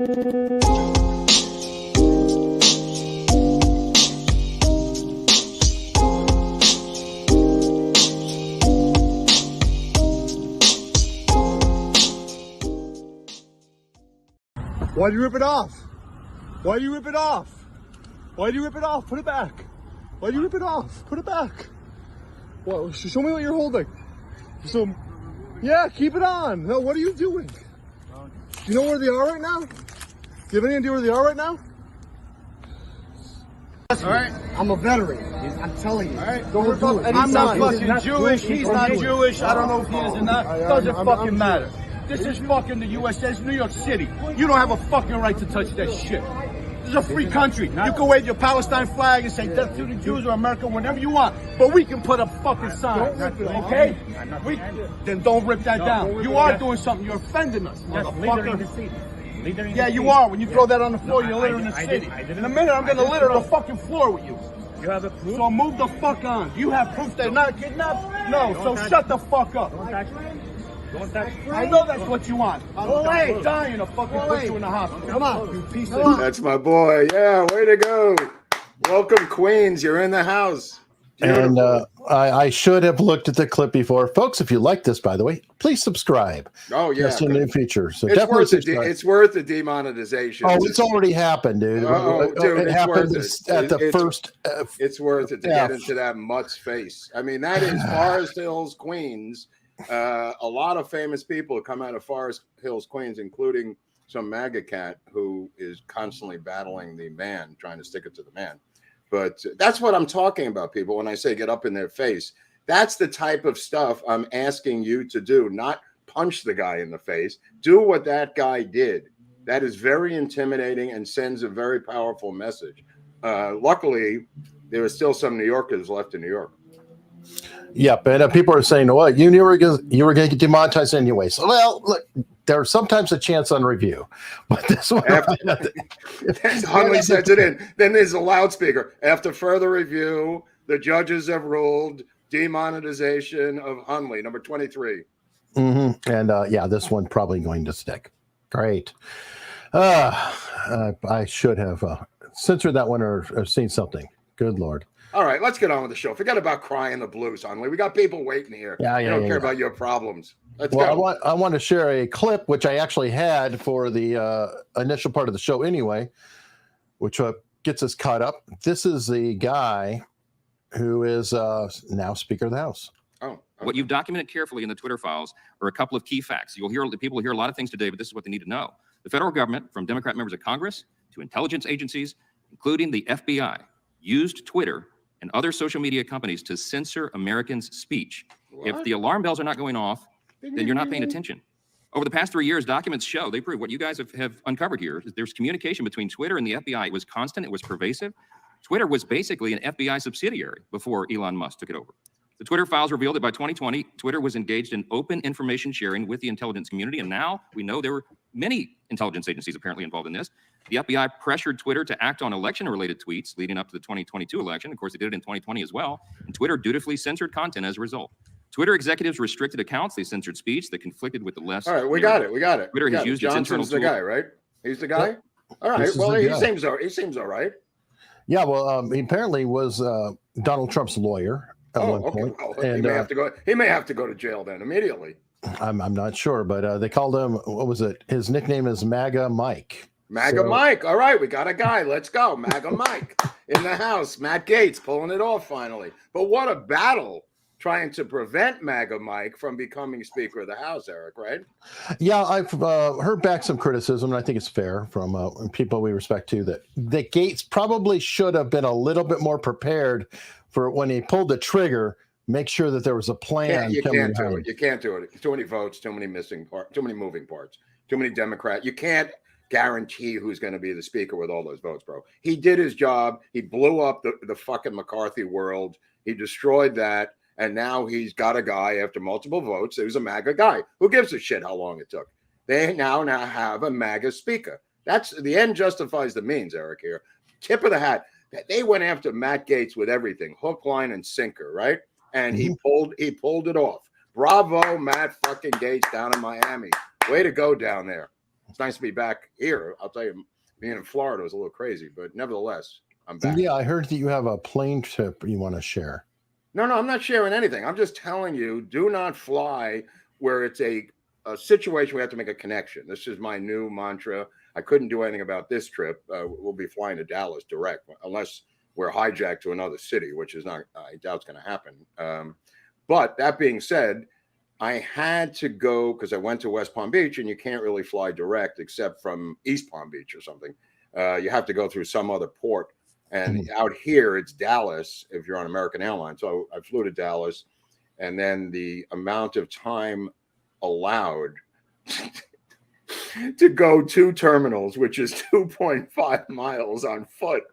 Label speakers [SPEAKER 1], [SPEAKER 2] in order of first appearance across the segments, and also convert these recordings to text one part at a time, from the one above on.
[SPEAKER 1] Why do you rip it off? Why do you rip it off? Why do you rip it off? Put it back. Why do you rip it off? Put it back. What? Show me what you're holding. So, yeah, keep it on. No, what are you doing? Do you know where they are right now? Do you have any idea where they are right now?
[SPEAKER 2] All right.
[SPEAKER 1] I'm a veteran. I'm telling you.
[SPEAKER 2] All right.
[SPEAKER 1] Don't do it.
[SPEAKER 2] I'm not fucking Jewish. He's not Jewish. I don't know if he is or not. Doesn't fucking matter. This is fucking the USA. It's New York City. You don't have a fucking right to touch that shit. This is a free country. You can wave your Palestine flag and say death to the Jews or America whenever you want. But we can put a fucking sign. Okay? Then don't rip that down. You are doing something. You're offending us, motherfucker. Yeah, you are. When you throw that on the floor, you're littering the city. In a minute, I'm going to litter the fucking floor with you.
[SPEAKER 3] You have a proof?
[SPEAKER 2] So move the fuck on. Do you have proof they're not kidnapped? No, so shut the fuck up. I know that's what you want. I'm dying to fucking put you in the hospital.
[SPEAKER 1] Come on, you piece of...
[SPEAKER 4] That's my boy. Yeah, way to go. Welcome, Queens. You're in the house. Beautiful.
[SPEAKER 5] And I should have looked at the clip before. Folks, if you like this, by the way, please subscribe.
[SPEAKER 4] Oh, yeah.
[SPEAKER 5] That's a new feature. So
[SPEAKER 4] it's
[SPEAKER 5] definitely
[SPEAKER 4] worth
[SPEAKER 5] subscribe.
[SPEAKER 4] it's worth the demonetization.
[SPEAKER 5] Oh, it's already happened, dude.
[SPEAKER 4] Oh, dude,
[SPEAKER 5] it happened at the first.
[SPEAKER 4] It's worth it to get into that mutt's face. I mean, that is Forest Hills, Queens. A lot of famous people come out of Forest Hills, Queens, including some MAGA cat who is constantly battling the man, trying to stick it to the man. But that's what I'm talking about, people, when I say get up in their face. That's the type of stuff I'm asking you to do, not punch the guy in the face. Do what that guy did. That is very intimidating and sends a very powerful message. Luckily, there are still some New Yorkers left in New York.
[SPEAKER 5] Yep, and people are saying, "Well, you knew you were going to get demonetized anyway." So, well, look, there's sometimes a chance on review, but this one,
[SPEAKER 4] Hunley sends it in. Then there's a loudspeaker. After further review, the judges have ruled demonetization of Hunley, number 23.
[SPEAKER 5] Mm-hmm. And yeah, this one probably going to stick. Great. I should have censored that one or seen something. Good Lord.
[SPEAKER 4] All right, let's get on with the show. Forget about crying the blues, Hunley. We got people waiting here.
[SPEAKER 5] Yeah,
[SPEAKER 4] I don't care about your problems. Let's go.
[SPEAKER 5] I want to share a clip, which I actually had for the initial part of the show anyway, which gets us caught up. This is the guy who is now Speaker of the House.
[SPEAKER 4] Oh. Okay.
[SPEAKER 6] What you've documented carefully in the Twitter files are a couple of key facts. People will hear a lot of things today, but this is what they need to know. The federal government, from Democrat members of Congress to intelligence agencies, including the FBI, used Twitter and other social media companies to censor Americans' speech. What? If the alarm bells are not going off, then you're not paying attention. Over the past 3 years, documents show, they prove what you guys have uncovered here. There's communication between Twitter and the FBI. It was constant. It was pervasive. Twitter was basically an FBI subsidiary before Elon Musk took it over. The Twitter files revealed that by 2020, Twitter was engaged in open information sharing with the intelligence community. And now we know there were many intelligence agencies apparently involved in this. The FBI pressured Twitter to act on election-related tweets leading up to the 2022 election. Of course, they did it in 2020 as well. And Twitter dutifully censored content as a result. Twitter executives restricted accounts. They censored speech that conflicted with the left.
[SPEAKER 4] All right, we got it.
[SPEAKER 6] Twitter has used its internal
[SPEAKER 4] Johnson's the guy, right? He's the guy? All right, well, he seems all right.
[SPEAKER 5] Yeah, well, he apparently was Donald Trump's lawyer at one point.
[SPEAKER 4] Well, and, he may have to go to jail then immediately.
[SPEAKER 5] I'm not sure, but they called him, what was it? His nickname is MAGA Mike.
[SPEAKER 4] Mike. All right, we got a guy. Let's go. MAGA Mike in the house. Matt Gaetz pulling it off finally. But what a battle trying to prevent MAGA Mike from becoming Speaker of the House, Eric, right?
[SPEAKER 5] Yeah, I've heard back some criticism, and I think it's fair from people we respect too, that Gaetz probably should have been a little bit more prepared for when he pulled the trigger, make sure that there was a plan.
[SPEAKER 4] You can't do it. You can't do it. Too many votes, too many too many moving parts, too many Democrats. You can't guarantee who's going to be the speaker with all those votes, bro. He did his job. He blew up the fucking McCarthy world. He destroyed that. And now he's got a guy after multiple votes. There's a MAGA guy. Who gives a shit how long it took? They now have a MAGA speaker. That's the end justifies the means, Eric, here. Tip of the hat. They went after Matt Gaetz with everything, hook, line, and sinker, right? And he pulled it off. Bravo, Matt fucking Gaetz down in Miami. Way to go down there. It's nice to be back here. I'll tell you, being in Florida was a little crazy, but nevertheless, I'm back.
[SPEAKER 5] Yeah, I heard that you have a plane trip you want to share.
[SPEAKER 4] No, I'm not sharing anything. I'm just telling you, do not fly where it's a situation we have to make a connection. This is my new mantra. I couldn't do anything about this trip. We'll be flying to Dallas direct, unless we're hijacked to another city, which is not, I doubt it's going to happen. But that being said, I had to go because I went to West Palm Beach, and you can't really fly direct except from East Palm Beach or something. You have to go through some other port. And out here, it's Dallas if you're on American Airlines. So I flew to Dallas, and then the amount of time allowed to go 2 terminals, which is 2.5 miles on foot,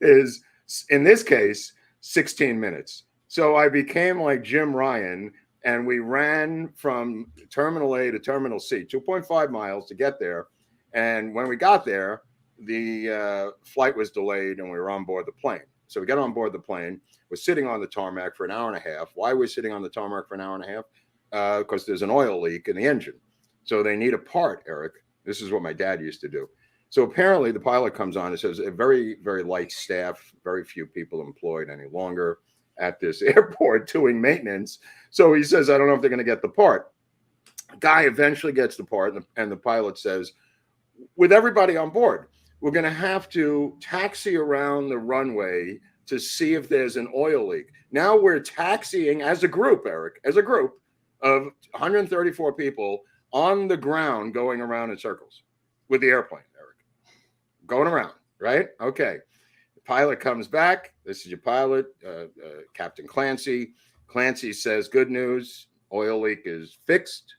[SPEAKER 4] is, in this case, 16 minutes. So I became like Jim Ryan, and we ran from Terminal A to Terminal C, 2.5 miles to get there. And when we got there, the flight was delayed, and we were on board the plane. So we got on board the plane. We're sitting on the tarmac for an hour and a half. Why we're sitting on the tarmac for an hour and a half? Because there's an oil leak in the engine. So they need a part, Eric. This is what my dad used to do. So apparently the pilot comes on and says a very, very light staff, very few people employed any longer at this airport doing maintenance. So he says, I don't know if they're going to get the part. Guy eventually gets the part, and the pilot says, with everybody on board, we're going to have to taxi around the runway to see if there's an oil leak. Now we're taxiing as a group, Eric, as a group of 134 people on the ground going around in circles with the airplane, Eric. Going around, right? Okay. The pilot comes back. This is your pilot, Captain Clancy. Clancy says, good news, oil leak is fixed.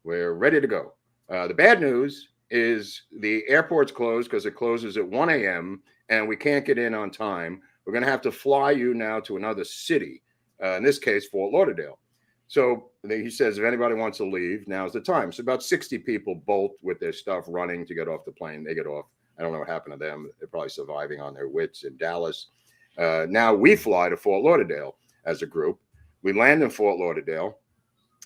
[SPEAKER 4] We're ready to go. The bad news is the airport's closed because it closes at 1 a.m. and we can't get in on time. We're going to have to fly you now to another city, in this case, Fort Lauderdale. So he says, if anybody wants to leave, now's the time. So about 60 people bolt with their stuff running to get off the plane. They get off. I don't know what happened to them. They're probably surviving on their wits in Dallas. Now we fly to Fort Lauderdale as a group. We land in Fort Lauderdale.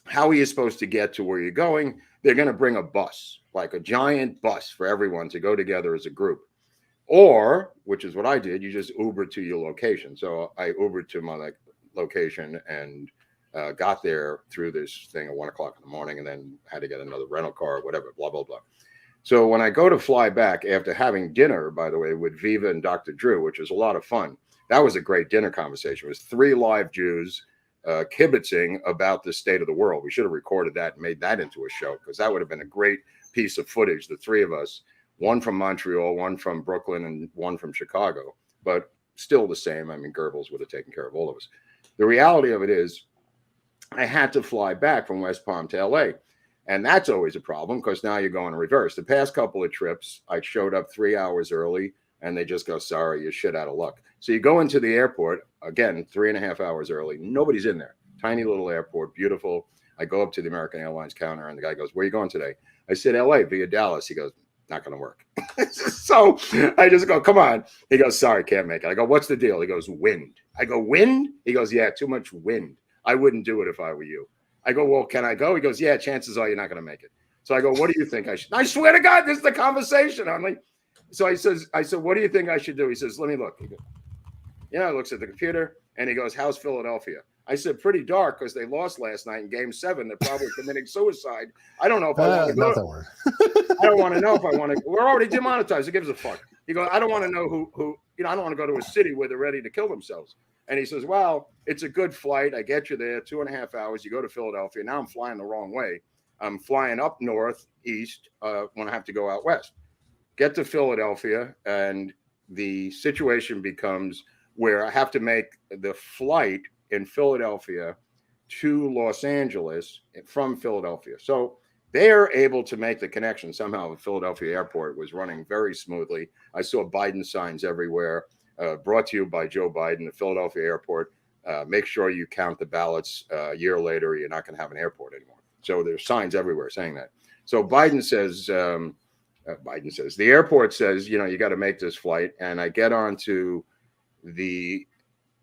[SPEAKER 4] How are you supposed to get to where you're going? They're going to bring a bus, like a giant bus for everyone to go together as a group. Or, which is what I did, you just Uber to your location. So I Ubered to my location and got there through this thing at 1 o'clock in the morning, and then had to get another rental car or whatever, blah, blah, blah. So when I go to fly back after having dinner, by the way, with Viva and Dr. Drew, which was a lot of fun. That was a great dinner conversation. It was 3 live Jews kibitzing about the state of the world. We should have recorded that and made that into a show, because that would have been a great piece of footage. The 3 of us, one from Montreal, one from Brooklyn, and one from Chicago, but still the same. I mean, Goebbels would have taken care of all of us. The reality of it is I had to fly back from West Palm to LA. And that's always a problem, because now you're going in reverse. The past couple of trips, I showed up 3 hours early, and they just go, sorry, you're shit out of luck. So you go into the airport, again, 3.5 hours early. Nobody's in there. Tiny little airport, beautiful. I go up to the American Airlines counter, and the guy goes, where are you going today? I said, LA, via Dallas. He goes, not going to work. So I just go, come on. He goes, sorry, can't make it. I go, what's the deal? He goes, wind. I go, wind? He goes, yeah, too much wind. I wouldn't do it if I were you. I go, well, can I go? He goes, yeah, chances are you're not going to make it. So I go, what do you think I should? I swear to God, this is the conversation, Hunley. So I said, what do you think I should do? He says, let me look. He goes, he looks at the computer, and he goes, how's Philadelphia? I said, pretty dark, because they lost last night in Game 7. They're probably committing suicide. I don't know if I want to go. I don't want to know if I want to. We're already demonetized. Who gives a fuck? He goes, I don't want to know who. I don't want to go to a city where they're ready to kill themselves. And he says, well, it's a good flight. I get you there, 2.5 hours. You go to Philadelphia. Now I'm flying the wrong way. I'm flying up north, east, when I have to go out west. Get to Philadelphia, and the situation becomes where I have to make the flight in Philadelphia to Los Angeles from Philadelphia. So they are able to make the connection. Somehow the Philadelphia airport was running very smoothly. I saw Biden signs everywhere. Brought to you by Joe Biden, the Philadelphia airport. Make sure you count the ballots a year later, or you're not going to have an airport anymore. So there's signs everywhere saying that. So Biden says, the airport says, you got to make this flight. And I get onto the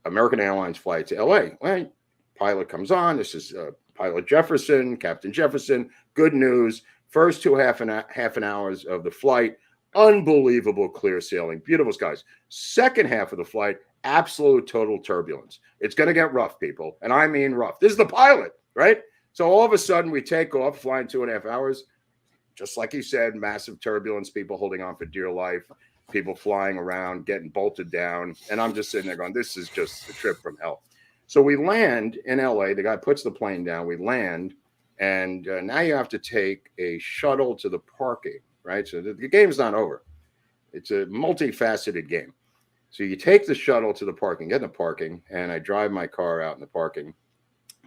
[SPEAKER 4] American Airlines flight to LA. Well, pilot comes on. This is Pilot Jefferson, Captain Jefferson. Good news. First two half an hours of the flight, unbelievable clear sailing, beautiful skies. Second half of the flight, absolute total turbulence. It's going to get rough, people. And I mean rough. This is the pilot, right? So all of a sudden we take off, flying 2.5 hours. Just like you said, massive turbulence, people holding on for dear life, people flying around, getting bolted down. And I'm just sitting there going, this is just a trip from hell. So we land in LA. The guy puts the plane down. We land. And now you have to take a shuttle to the parking, right? So the game's not over. It's a multifaceted game. So you take the shuttle to the parking, get in the parking, and I drive my car out in the parking.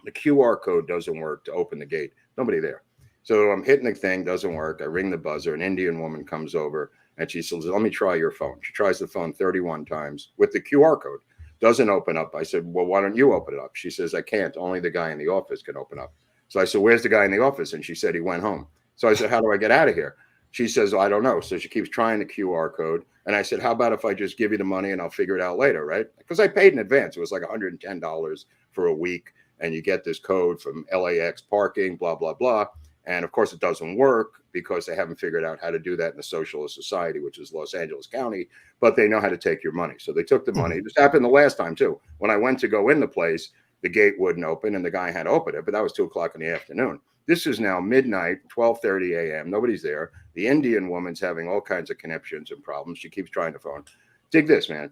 [SPEAKER 4] The QR code doesn't work to open the gate. Nobody there. So I'm hitting the thing, doesn't work. I ring the buzzer. An Indian woman comes over, and she says, let me try your phone. She tries the phone 31 times with the QR code. Doesn't open up. I said, well, why don't you open it up? She says, I can't. Only the guy in the office can open up. So I said, where's the guy in the office? And she said, he went home. So I said, how do I get out of here? She says, I don't know. So she keeps trying the QR code. And I said, how about if I just give you the money and I'll figure it out later, right? Because I paid in advance. It was like $110 for a week. And you get this code from LAX parking, blah, blah, blah. And of course, it doesn't work because they haven't figured out how to do that in the socialist society, which is Los Angeles County. But they know how to take your money. So they took the money. This happened the last time, too. When I went to go in the place, the gate wouldn't open and the guy had to open it. But that was 2 o'clock in the afternoon. This is now midnight, 12:30 a.m. Nobody's there. The Indian woman's having all kinds of conniptions and problems. She keeps trying the phone. Dig this, man.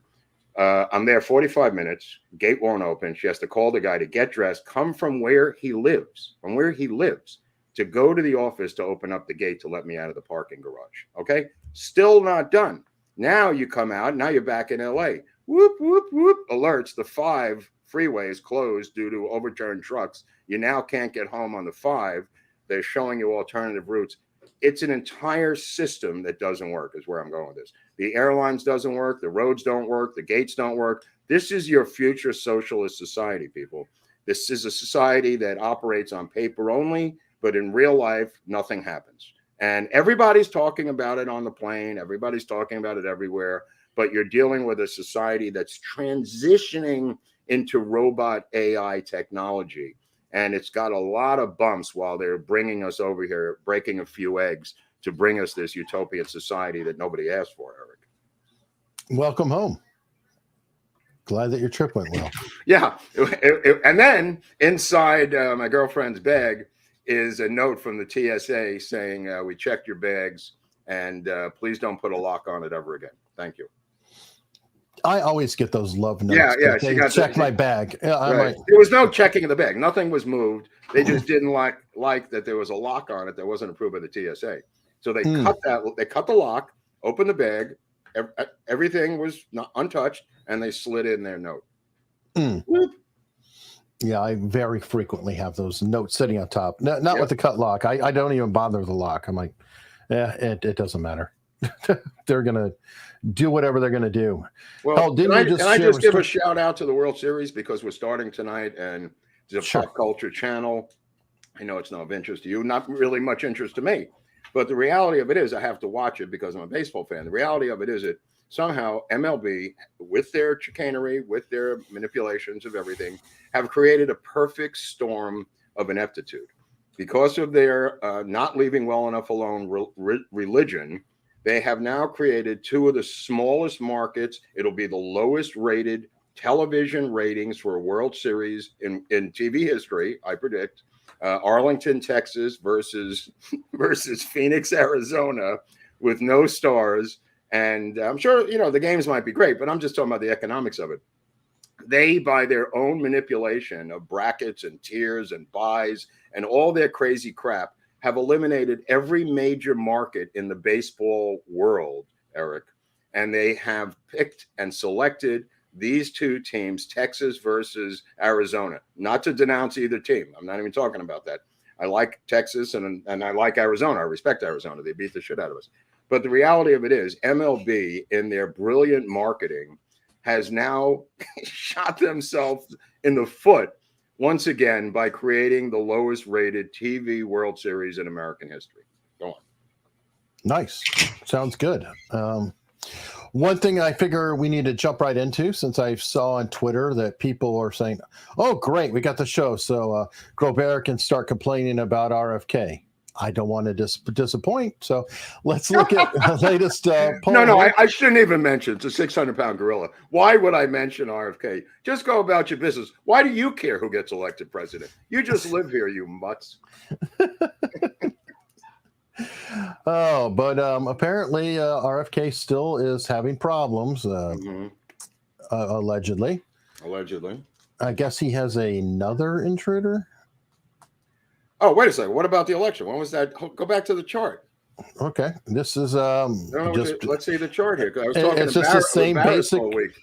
[SPEAKER 4] I'm there 45 minutes. Gate won't open. She has to call the guy to get dressed, come from where he lives, to go to the office to open up the gate to let me out of the parking garage. Okay? Still not done. Now you come out. Now you're back in LA. Whoop, whoop, whoop. Alerts. The 5 freeway is closed due to overturned trucks. You now can't get home on the 5. They're showing you alternative routes. It's an entire system that doesn't work is where I'm going with this. The airlines doesn't work. The roads don't work. The gates don't work. This is your future socialist society, people. This is a society that operates on paper only, but in real life, nothing happens. And everybody's talking about it on the plane. Everybody's talking about it everywhere. But you're dealing with a society that's transitioning into robot AI technology. And it's got a lot of bumps while they're bringing us over here, breaking a few eggs to bring us this utopian society that nobody asked for, Eric.
[SPEAKER 5] Welcome home. Glad that your trip went well.
[SPEAKER 4] Yeah. And then inside my girlfriend's bag is a note from the TSA saying, we checked your bags and please don't put a lock on it ever again. Thank you.
[SPEAKER 5] I always get those love notes.
[SPEAKER 4] Yeah.
[SPEAKER 5] They check my bag.
[SPEAKER 4] Right. There was no checking of the bag. Nothing was moved. They just didn't like that there was a lock on it that wasn't approved by the TSA. So they cut that. They cut the lock, opened the bag. Everything was not untouched, and they slid in their note.
[SPEAKER 5] Yeah, I very frequently have those notes sitting on top. Not with the cut lock. I don't even bother with the lock. I'm like, yeah, it doesn't matter. They're gonna do whatever they're gonna do.
[SPEAKER 4] Well, can I just give a shout out to the World Series because we're starting tonight, and it's a pop culture channel. I know it's not of interest to you, not really much interest to me, but the reality of it is I have to watch it because I'm a baseball fan. The reality of it is that somehow MLB, with their chicanery, with their manipulations of everything, have created a perfect storm of ineptitude because of their not leaving well enough alone religion. They have now created 2 of the smallest markets. It'll be the lowest rated television ratings for a World Series in TV history, I predict. Arlington, Texas versus Phoenix, Arizona, with no stars. And I'm sure, the games might be great, but I'm just talking about the economics of it. They, by their own manipulation of brackets and tiers and buys and all their crazy crap, have eliminated every major market in the baseball world, Eric. And they have picked and selected these 2 teams, Texas versus Arizona. Not to denounce either team. I'm not even talking about that. I like Texas and I like Arizona. I respect Arizona. They beat the shit out of us. But the reality of it is MLB, in their brilliant marketing, has now shot themselves in the foot once again by creating the lowest rated TV World Series in American history. Go on.
[SPEAKER 5] Nice. Sounds good. One thing I figure we need to jump right into, since I saw on Twitter that people are saying, oh, great, we got the show. So Groubert can start complaining about RFK. I don't want to disappoint. So let's look at the latest poll.
[SPEAKER 4] No, I shouldn't even mention it's a 600-pound gorilla. Why would I mention RFK? Just go about your business. Why do you care who gets elected president? You just live here, you mutts.
[SPEAKER 5] Oh, but apparently RFK still is having problems, allegedly.
[SPEAKER 4] Allegedly.
[SPEAKER 5] I guess he has another intruder.
[SPEAKER 4] Oh, wait a second. What about the election? When was that? Go back to the chart.
[SPEAKER 5] Okay, this is
[SPEAKER 4] let's see the chart here. I was talking
[SPEAKER 5] it's just the same basic
[SPEAKER 4] week.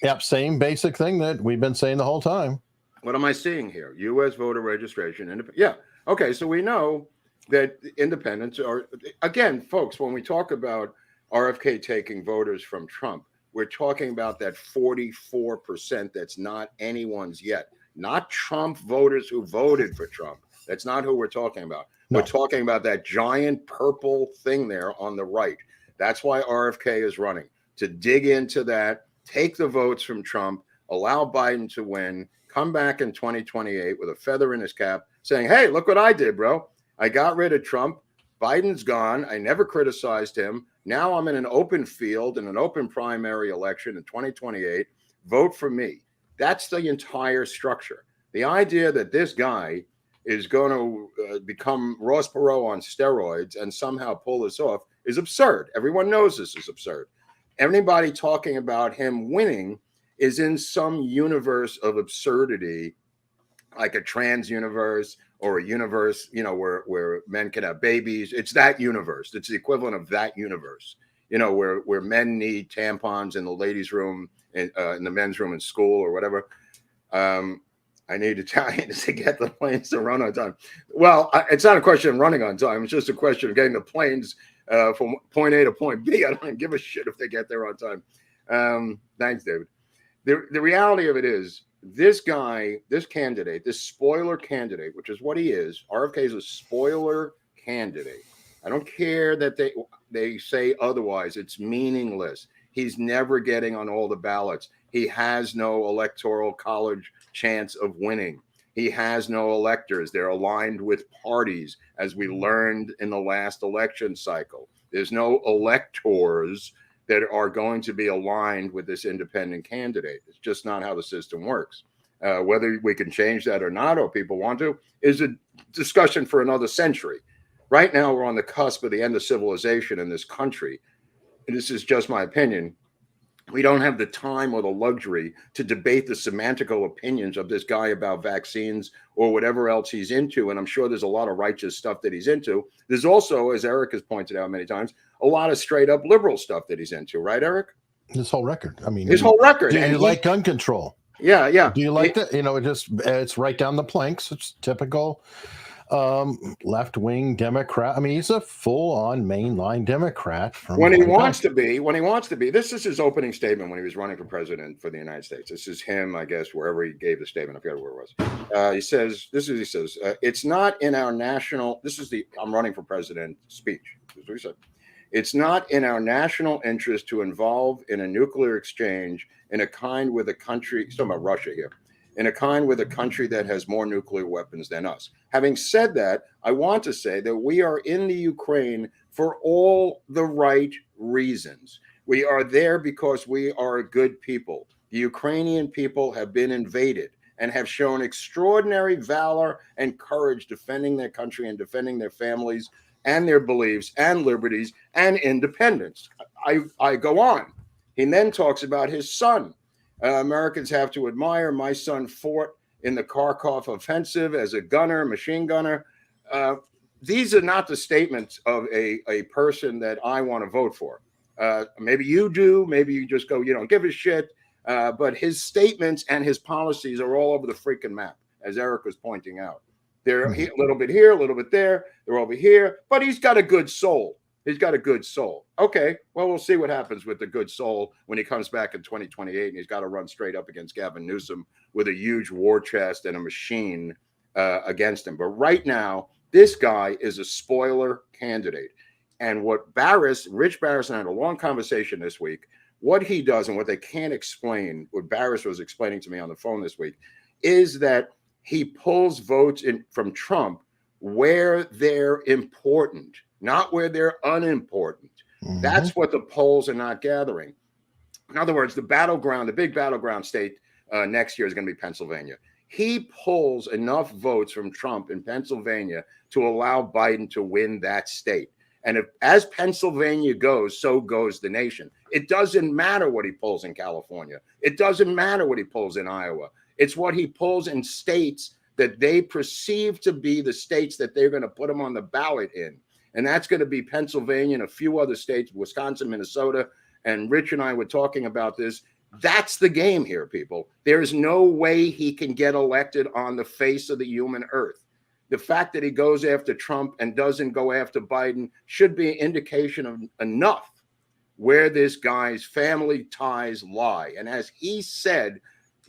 [SPEAKER 5] Yep, same basic thing that we've been saying the whole time.
[SPEAKER 4] What am I seeing here? U.S. voter registration. Yeah. Okay, so we know that independents are, again, folks, when we talk about RFK taking voters from Trump, we're talking about that 44% that's not anyone's yet. Not Trump voters who voted for Trump. That's not who we're talking about. No. We're talking about that giant purple thing there on the right. That's why RFK is running, to dig into that, take the votes from Trump, allow Biden to win, come back in 2028 with a feather in his cap saying, hey, look what I did, bro. I got rid of Trump. Biden's gone. I never criticized him. Now I'm in an open field in an open primary election in 2028. Vote for me. That's the entire structure. The idea that this guy is going to become Ross Perot on steroids and somehow pull this off is absurd. Everyone knows this is absurd. Anybody talking about him winning is in some universe of absurdity, like a trans universe or a universe, where men can have babies. It's that universe. It's the equivalent of that universe, where men need tampons in the ladies' room, in the men's room in school or whatever. I need Italians to get the planes to run on time. Well, it's not a question of running on time. It's just a question of getting the planes from point A to point B. I don't give a shit if they get there on time. Thanks, David. The reality of it is, this guy, this candidate, this spoiler candidate, which is what he is, RFK is a spoiler candidate. I don't care that they say otherwise. It's meaningless. He's never getting on all the ballots. He has no electoral college chance of winning. He has no electors. They're aligned with parties, as we learned in the last election cycle. There's no electors that are going to be aligned with this independent candidate. It's just not how the system works. Whether we can change that or not, or people want to, is a discussion for another century. Right now, we're on the cusp of the end of civilization in this country. And this is just my opinion. We don't have the time or the luxury to debate the semantical opinions of this guy about vaccines or whatever else he's into. And I'm sure there's a lot of righteous stuff that he's into. There's also, as Eric has pointed out many times, a lot of straight up liberal stuff that he's into. Right, Eric?
[SPEAKER 5] His whole record. I mean,
[SPEAKER 4] his whole record.
[SPEAKER 5] Do you like gun control?
[SPEAKER 4] Yeah, yeah.
[SPEAKER 5] Do you like that? It's right down the planks. It's typical left-wing Democrat. I mean, he's a full-on mainline Democrat.
[SPEAKER 4] When he wants to be. This is his opening statement when he was running for president for the United States. This is him, I guess, wherever he gave the statement. I forget where it was. He says, it's not in our national, I'm running for president speech. This is what he said. It's not in our national interest to involve in a nuclear exchange in a kind with a country, he's talking about Russia here, in a kind with a country that has more nuclear weapons than us. Having said that, I want to say that we are in the Ukraine for all the right reasons. We are there because we are good people. The Ukrainian people have been invaded and have shown extraordinary valor and courage defending their country and defending their families and their beliefs and liberties and independence. I go on. He then talks about his son. Americans have to admire. My son fought in the Kharkov offensive as a gunner, machine gunner. These are not the statements of a person that I want to vote for. Maybe you do. Maybe you just go, you don't give a shit. But his statements and his policies are all over the freaking map, as Eric was pointing out. They're a little bit here, a little bit there. They're over here. But he's got a good soul. He's got a good soul. Okay, well, we'll see what happens with the good soul when he comes back in 2028 and he's got to run straight up against Gavin Newsom with a huge war chest and a machine against him. But right now, this guy is a spoiler candidate. And what Rich Barris and I had a long conversation this week, what he does and what they can't explain, what Barris was explaining to me on the phone this week, is that he pulls votes in from Trump where they're important, not where they're unimportant. That's what the polls are not gathering. In other words, the big battleground state next year is going to be Pennsylvania. He pulls enough votes from Trump in Pennsylvania to allow Biden to win that state. And as Pennsylvania goes, so goes the nation. It doesn't matter what he pulls in California. It doesn't matter what he pulls in Iowa. It's what he pulls in states that they perceive to be the states that they're going to put him on the ballot in. And that's going to be Pennsylvania and a few other states, Wisconsin, Minnesota. And Rich and I were talking about this. That's the game here, people. There is no way he can get elected on the face of the human earth. The fact that he goes after Trump and doesn't go after Biden should be an indication of enough where this guy's family ties lie. And as he said,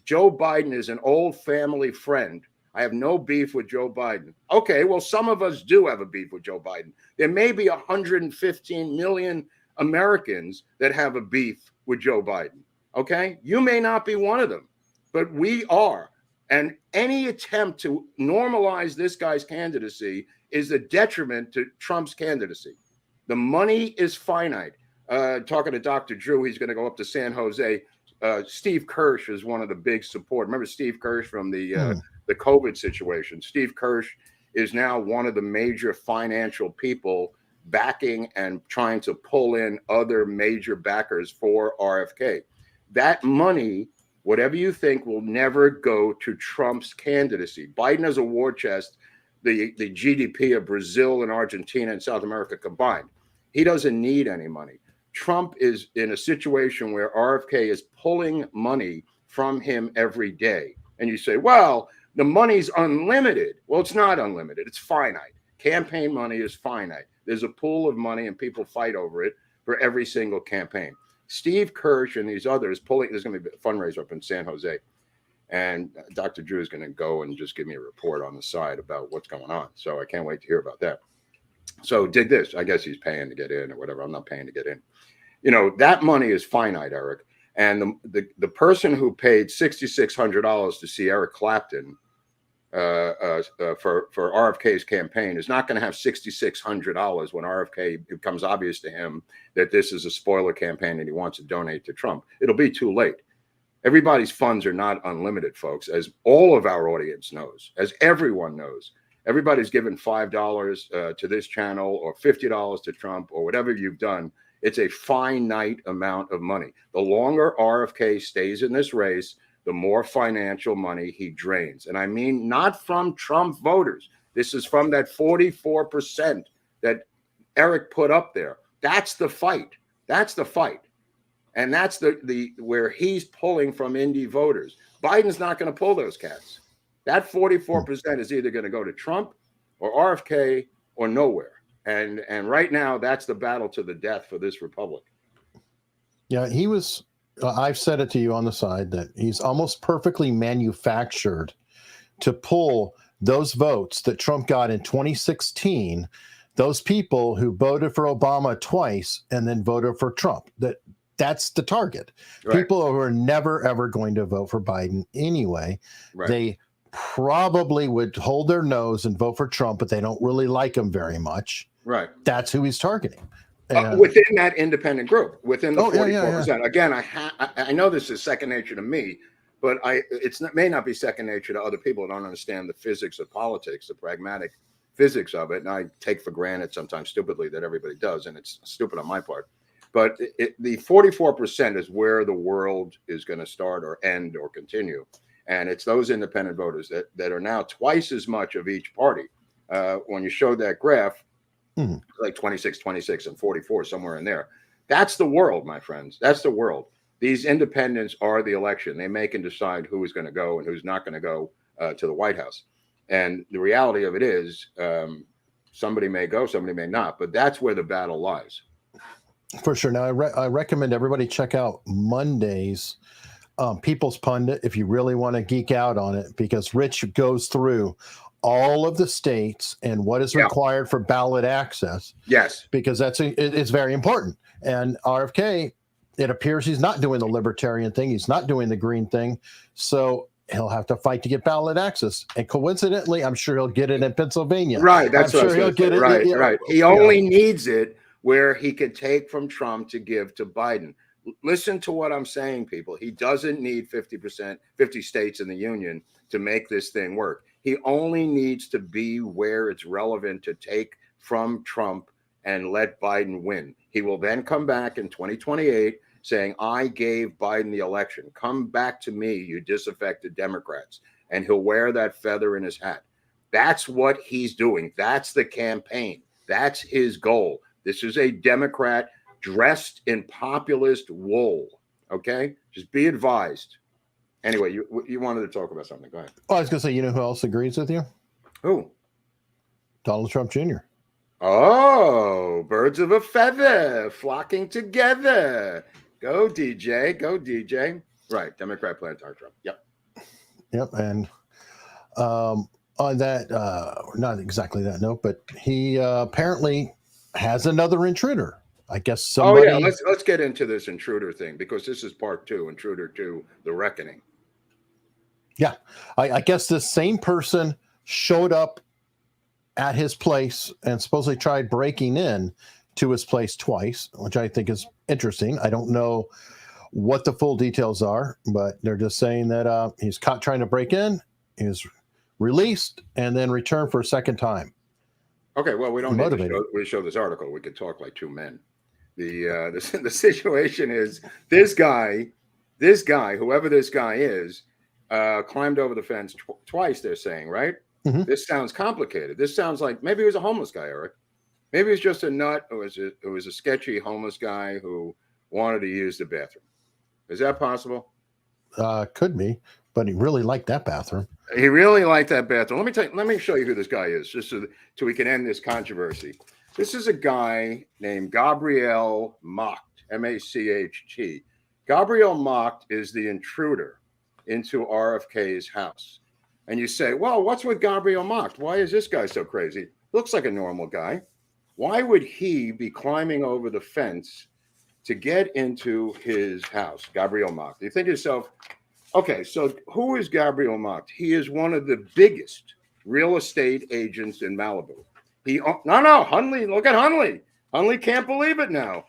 [SPEAKER 4] Joe Biden is an old family friend. I have no beef with Joe Biden. Okay, well, some of us do have a beef with Joe Biden. There may be 115 million Americans that have a beef with Joe Biden. Okay, you may not be one of them, but we are. And any attempt to normalize this guy's candidacy is a detriment to Trump's candidacy. The money is finite. Talking to Dr. Drew, he's going to go up to San Jose. Steve Kirsch is one of the big support. Remember Steve Kirsch from the COVID situation? Steve Kirsch is now one of the major financial people backing and trying to pull in other major backers for RFK. That money, whatever you think, will never go to Trump's candidacy. Biden has a war chest, the GDP of Brazil and Argentina and South America combined. He doesn't need any money. Trump is in a situation where RFK is pulling money from him every day. And you say, well, the money's unlimited. Well, it's not unlimited. It's finite. Campaign money is finite. There's a pool of money and people fight over it for every single campaign. Steve Kirsch and these others there's going to be a fundraiser up in San Jose. And Dr. Drew is going to go and just give me a report on the side about what's going on. So I can't wait to hear about that. So dig this. I guess he's paying to get in or whatever. I'm not paying to get in. You know, that money is finite, Eric. And the person who paid $6,600 to see Eric Clapton for RFK's campaign is not going to have $6,600 when RFK becomes obvious to him that this is a spoiler campaign and he wants to donate to Trump. It'll be too late. Everybody's funds are not unlimited, folks, as all of our audience knows, as everyone knows. Everybody's given $5 to this channel or $50 to Trump or whatever you've done. It's a finite amount of money. The longer RFK stays in this race, the more financial money he drains. And I mean, not from Trump voters. This is from that 44% that Eric put up there. That's the fight. That's the fight. And that's the where he's pulling from indie voters. Biden's not going to pull those cats. That 44% is either going to go to Trump or RFK or nowhere. And right now, that's the battle to the death for this republic.
[SPEAKER 5] Yeah, he was. I've said it to you on the side that he's almost perfectly manufactured to pull those votes that Trump got in 2016, those people who voted for Obama twice and then voted for Trump. That's the target. Right. People who are never, ever going to vote for Biden anyway. Right. They probably would hold their nose and vote for Trump, but they don't really like him very much. Right. That's who he's targeting.
[SPEAKER 4] Within that independent group, within the 44%. Yeah. Again, I know this is second nature to me, but it may not be second nature to other people who don't understand the physics of politics, the pragmatic physics of it. And I take for granted sometimes stupidly that everybody does, and it's stupid on my part. But the 44% is where the world is going to start or end or continue. And it's those independent voters that are now twice as much of each party. When you show that graph, like 26, 26, and 44, somewhere in there. That's the world, my friends. That's the world. These independents are the election. They make and decide who is going to go and who's not going to go to the White House. And the reality of it is somebody may go, somebody may not. But that's where the battle lies.
[SPEAKER 5] For sure. Now, I recommend everybody check out Monday's People's Pundit if you really want to geek out on it, because Rich goes through all of the states and what is required for ballot access. Yes. Because it's very important. And RFK, it appears he's not doing the libertarian thing. He's not doing the green thing. So he'll have to fight to get ballot access. And coincidentally, I'm sure he'll get it in Pennsylvania.
[SPEAKER 4] Right. That's
[SPEAKER 5] I'm
[SPEAKER 4] what
[SPEAKER 5] sure he'll get it.
[SPEAKER 4] Right. Right. He only needs it where he can take from Trump to give to Biden. Listen to what I'm saying, people. He doesn't need 50%, 50 states in the union to make this thing work. He only needs to be where it's relevant to take from Trump and let Biden win. He will then come back in 2028 saying, I gave Biden the election. Come back to me, you disaffected Democrats. And he'll wear that feather in his hat. That's what he's doing. That's the campaign. That's his goal. This is a Democrat dressed in populist wool. Okay? Just be advised. Anyway, you wanted to talk about something. Go ahead.
[SPEAKER 5] Oh, I was going to say, you know who else agrees with you?
[SPEAKER 4] Who?
[SPEAKER 5] Donald Trump Jr.
[SPEAKER 4] Oh, birds of a feather flocking together. Go, DJ. Go, DJ. Right. Democrat plan to Trump. Yep.
[SPEAKER 5] Yep. And on that, not exactly that note, but he apparently has another intruder. I guess somebody.
[SPEAKER 4] Oh, yeah. Let's get into this intruder thing because this is part 2, Intruder 2, The Reckoning.
[SPEAKER 5] Yeah. I guess this same person showed up at his place and supposedly tried breaking in to his place twice, which I think is interesting. I don't know what the full details are, but they're just saying that he's caught trying to break in, he was released, and then returned for a second time.
[SPEAKER 4] Okay, well, we don't need to show this article. We could talk like two men. The situation is this guy, whoever this guy is, climbed over the fence twice, they're saying, right? Mm-hmm. This sounds complicated. This sounds like maybe he was a homeless guy, Eric. Maybe he was just a nut. It was a sketchy homeless guy who wanted to use the bathroom. Is that possible?
[SPEAKER 5] Could be, but he really liked that bathroom.
[SPEAKER 4] He really liked that bathroom. Let me show you who this guy is, just so we can end this controversy. This is a guy named Gabriel Macht, M-A-C-H-T. Gabriel Macht is the intruder into RFK's house. And you say, well, what's with Gabriel Macht? Why is this guy so crazy? Looks like a normal guy. Why would he be climbing over the fence to get into his house, Gabriel Macht? You think to yourself, okay, so who is Gabriel Macht? He is one of the biggest real estate agents in Malibu. Hunley, look at Hunley. Hunley can't believe it now.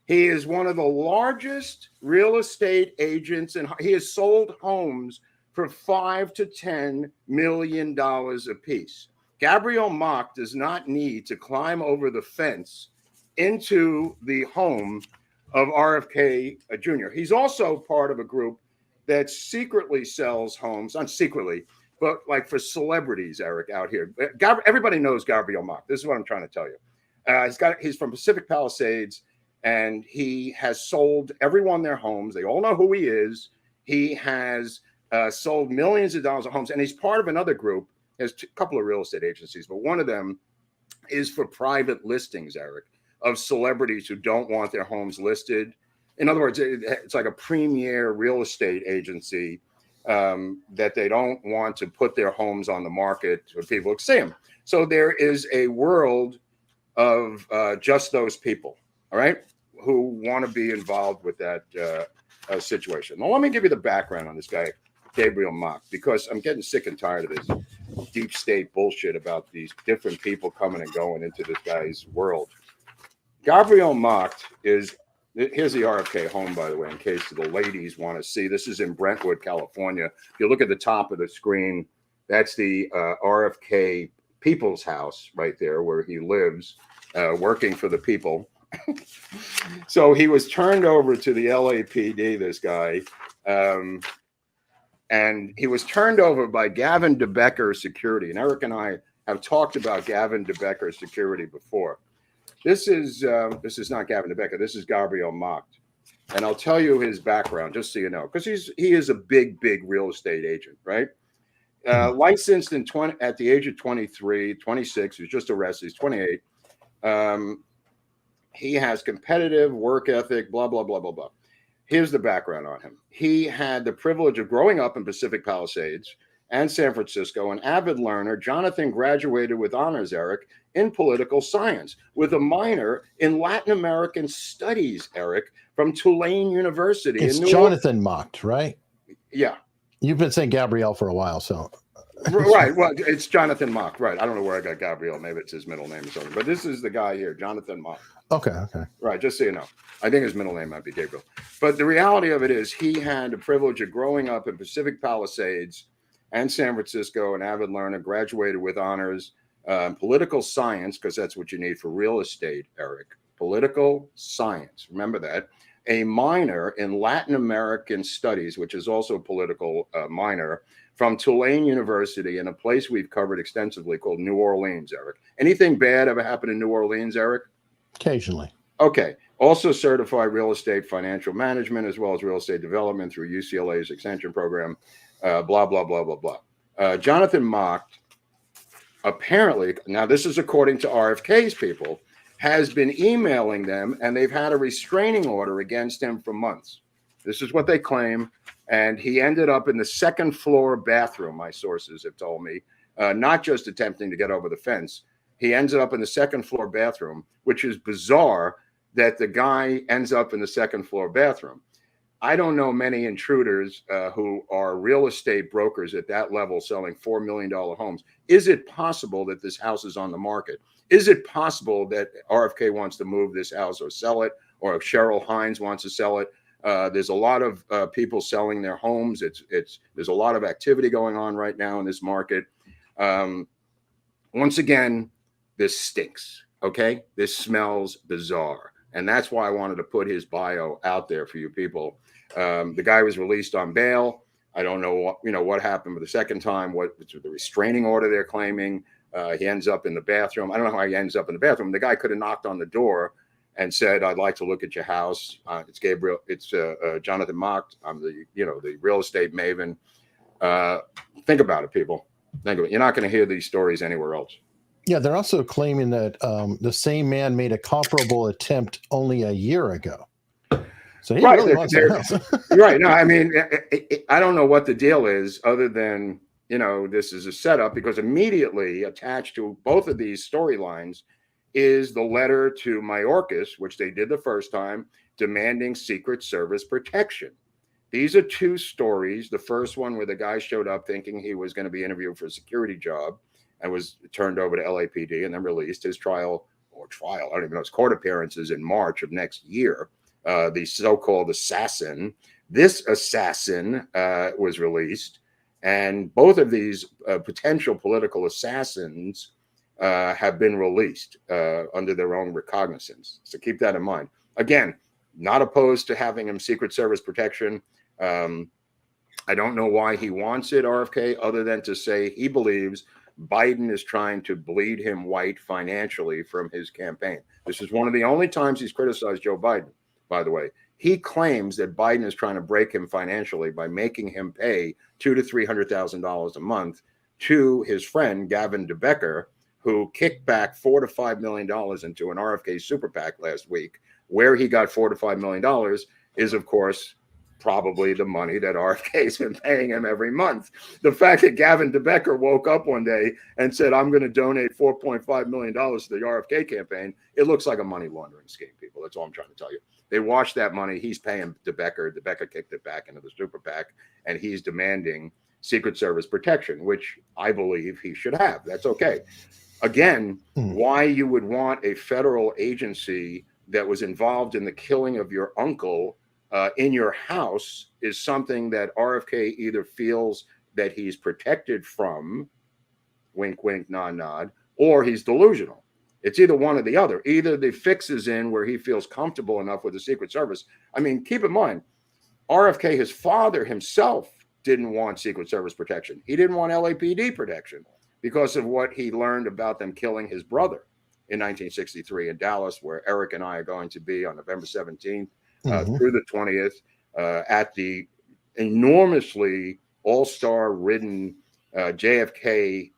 [SPEAKER 4] He is one of the largest real estate agents, and he has sold homes for $5 to $10 million a piece. Gabriel Macht does not need to climb over the fence into the home of RFK Jr. He's also part of a group that secretly sells homes, not secretly, but like for celebrities, Eric, out here. Everybody knows Gabriel Macht. This is what I'm trying to tell you. He's from Pacific Palisades, and he has sold everyone their homes. They all know who he is. He has sold millions of dollars of homes, and he's part of another group. There's a couple of real estate agencies, but one of them is for private listings, Eric, of celebrities who don't want their homes listed. In other words, it's like a premier real estate agency that they don't want to put their homes on the market for people to see them. So there is a world of just those people, all right, who want to be involved with that situation. Now, let me give you the background on this guy, Gabriel Macht, because I'm getting sick and tired of this deep state bullshit about these different people coming and going into this guy's world. Gabriel Macht is, here's the RFK home, by the way, in case the ladies want to see. This is in Brentwood, California. If you look at the top of the screen, that's the RFK People's House right there where he lives, working for the people. So he was turned over to the LAPD, this guy, and he was turned over by Gavin DeBecker Security. And Eric and I have talked about Gavin DeBecker Security before. This is not Gavin DeBecker. This is Gabriel Macht. And I'll tell you his background, just so you know, because he is a big real estate agent, right? Licensed at the age of 23, 26. He was just arrested. He's 28. He has competitive work ethic, blah, blah, blah, blah, blah. Here's the background on him. He had the privilege of growing up in Pacific Palisades and San Francisco. An avid learner, Jonathan graduated with honors, Eric, in political science with a minor in Latin American studies, Eric, from Tulane University.
[SPEAKER 5] It's Jonathan Macht, right?
[SPEAKER 4] Yeah.
[SPEAKER 5] You've been saying Gabrielle for a while, so.
[SPEAKER 4] Right. Well, it's Jonathan Mock. Right. I don't know where I got Gabrielle. Maybe it's his middle name or something. But this is the guy here, Jonathan Mock.
[SPEAKER 5] Okay.
[SPEAKER 4] Right. Just so you know. I think his middle name might be Gabriel. But the reality of it is he had the privilege of growing up in Pacific Palisades and San Francisco, an avid learner, graduated with honors in political science, because that's what you need for real estate, Eric. Political science. Remember that. A minor in Latin American studies, which is also a political minor, from Tulane University in a place we've covered extensively called New Orleans, Eric. Anything bad ever happened in New Orleans, Eric?
[SPEAKER 5] Occasionally.
[SPEAKER 4] Okay. Also certified real estate financial management, as well as real estate development through UCLA's extension program, blah, blah, blah, blah, blah. Jonathan Mock, apparently, now this is according to RFK's people, has been emailing them, and they've had a restraining order against him for months. This is what they claim. And he ended up in the second floor bathroom, my sources have told me, not just attempting to get over the fence. He ends up in the second floor bathroom, which is bizarre that the guy ends up in the second floor bathroom. I don't know many intruders who are real estate brokers at that level selling $4 million homes. Is it possible that this house is on the market? Is it possible that RFK wants to move this house or sell it, or if Cheryl Hines wants to sell it? There's a lot of people selling their homes. There's a lot of activity going on right now in this market. Once again, this stinks. Okay, this smells bizarre, and that's why I wanted to put his bio out there for you people. The guy was released on bail. I don't know what happened with the second time. What the restraining order they're claiming? He ends up in the bathroom. I don't know how he ends up in the bathroom. The guy could have knocked on the door and said, "I'd like to look at your house." It's Gabriel. It's Jonathan Mock. I'm the real estate maven. Think about it, people. Think of it. You're not going to hear these stories anywhere else.
[SPEAKER 5] Yeah, they're also claiming that the same man made a comparable attempt only a year ago. So he really wants to know.
[SPEAKER 4] Right. No, I mean, I don't know what the deal is, other than this is a setup, because immediately attached to both of these storylines is the letter to Mayorkas, which they did the first time, demanding Secret Service protection. These are two stories. The first one where the guy showed up thinking he was going to be interviewed for a security job and was turned over to LAPD and then released. His trial, I don't even know, his court appearances in March of next year. The so-called assassin. This assassin was released. And both of these potential political assassins have been released under their own recognizance. So keep that in mind. Again, not opposed to having him Secret Service protection. I don't know why he wants it, RFK, other than to say he believes Biden is trying to bleed him white financially from his campaign. This is one of the only times he's criticized Joe Biden, by the way. He claims that Biden is trying to break him financially by making him pay $200,000 to $300,000 a month to his friend Gavin DeBecker, who kicked back $4 to $5 million into an RFK super PAC last week. Where he got $4 to $5 million is, of course, probably the money that RFK's been paying him every month. The fact that Gavin DeBecker woke up one day and said, "I'm going to donate $4.5 million to the RFK campaign," it looks like a money laundering scheme, people. That's all I'm trying to tell you. They washed that money. He's paying DeBecker. DeBecker kicked it back into the super PAC, and he's demanding Secret Service protection, which I believe he should have. That's okay. Again, why you would want a federal agency that was involved in the killing of your uncle in your house is something that RFK either feels that he's protected from, wink, wink, nod, nod, or he's delusional. It's either one or the other. Either the fix is in where he feels comfortable enough with the Secret Service. I mean, keep in mind, RFK, his father himself, didn't want Secret Service protection. He didn't want LAPD protection because of what he learned about them killing his brother in 1963 in Dallas, where Eric and I are going to be on November 17th through the 20th at the enormously all-star ridden JFK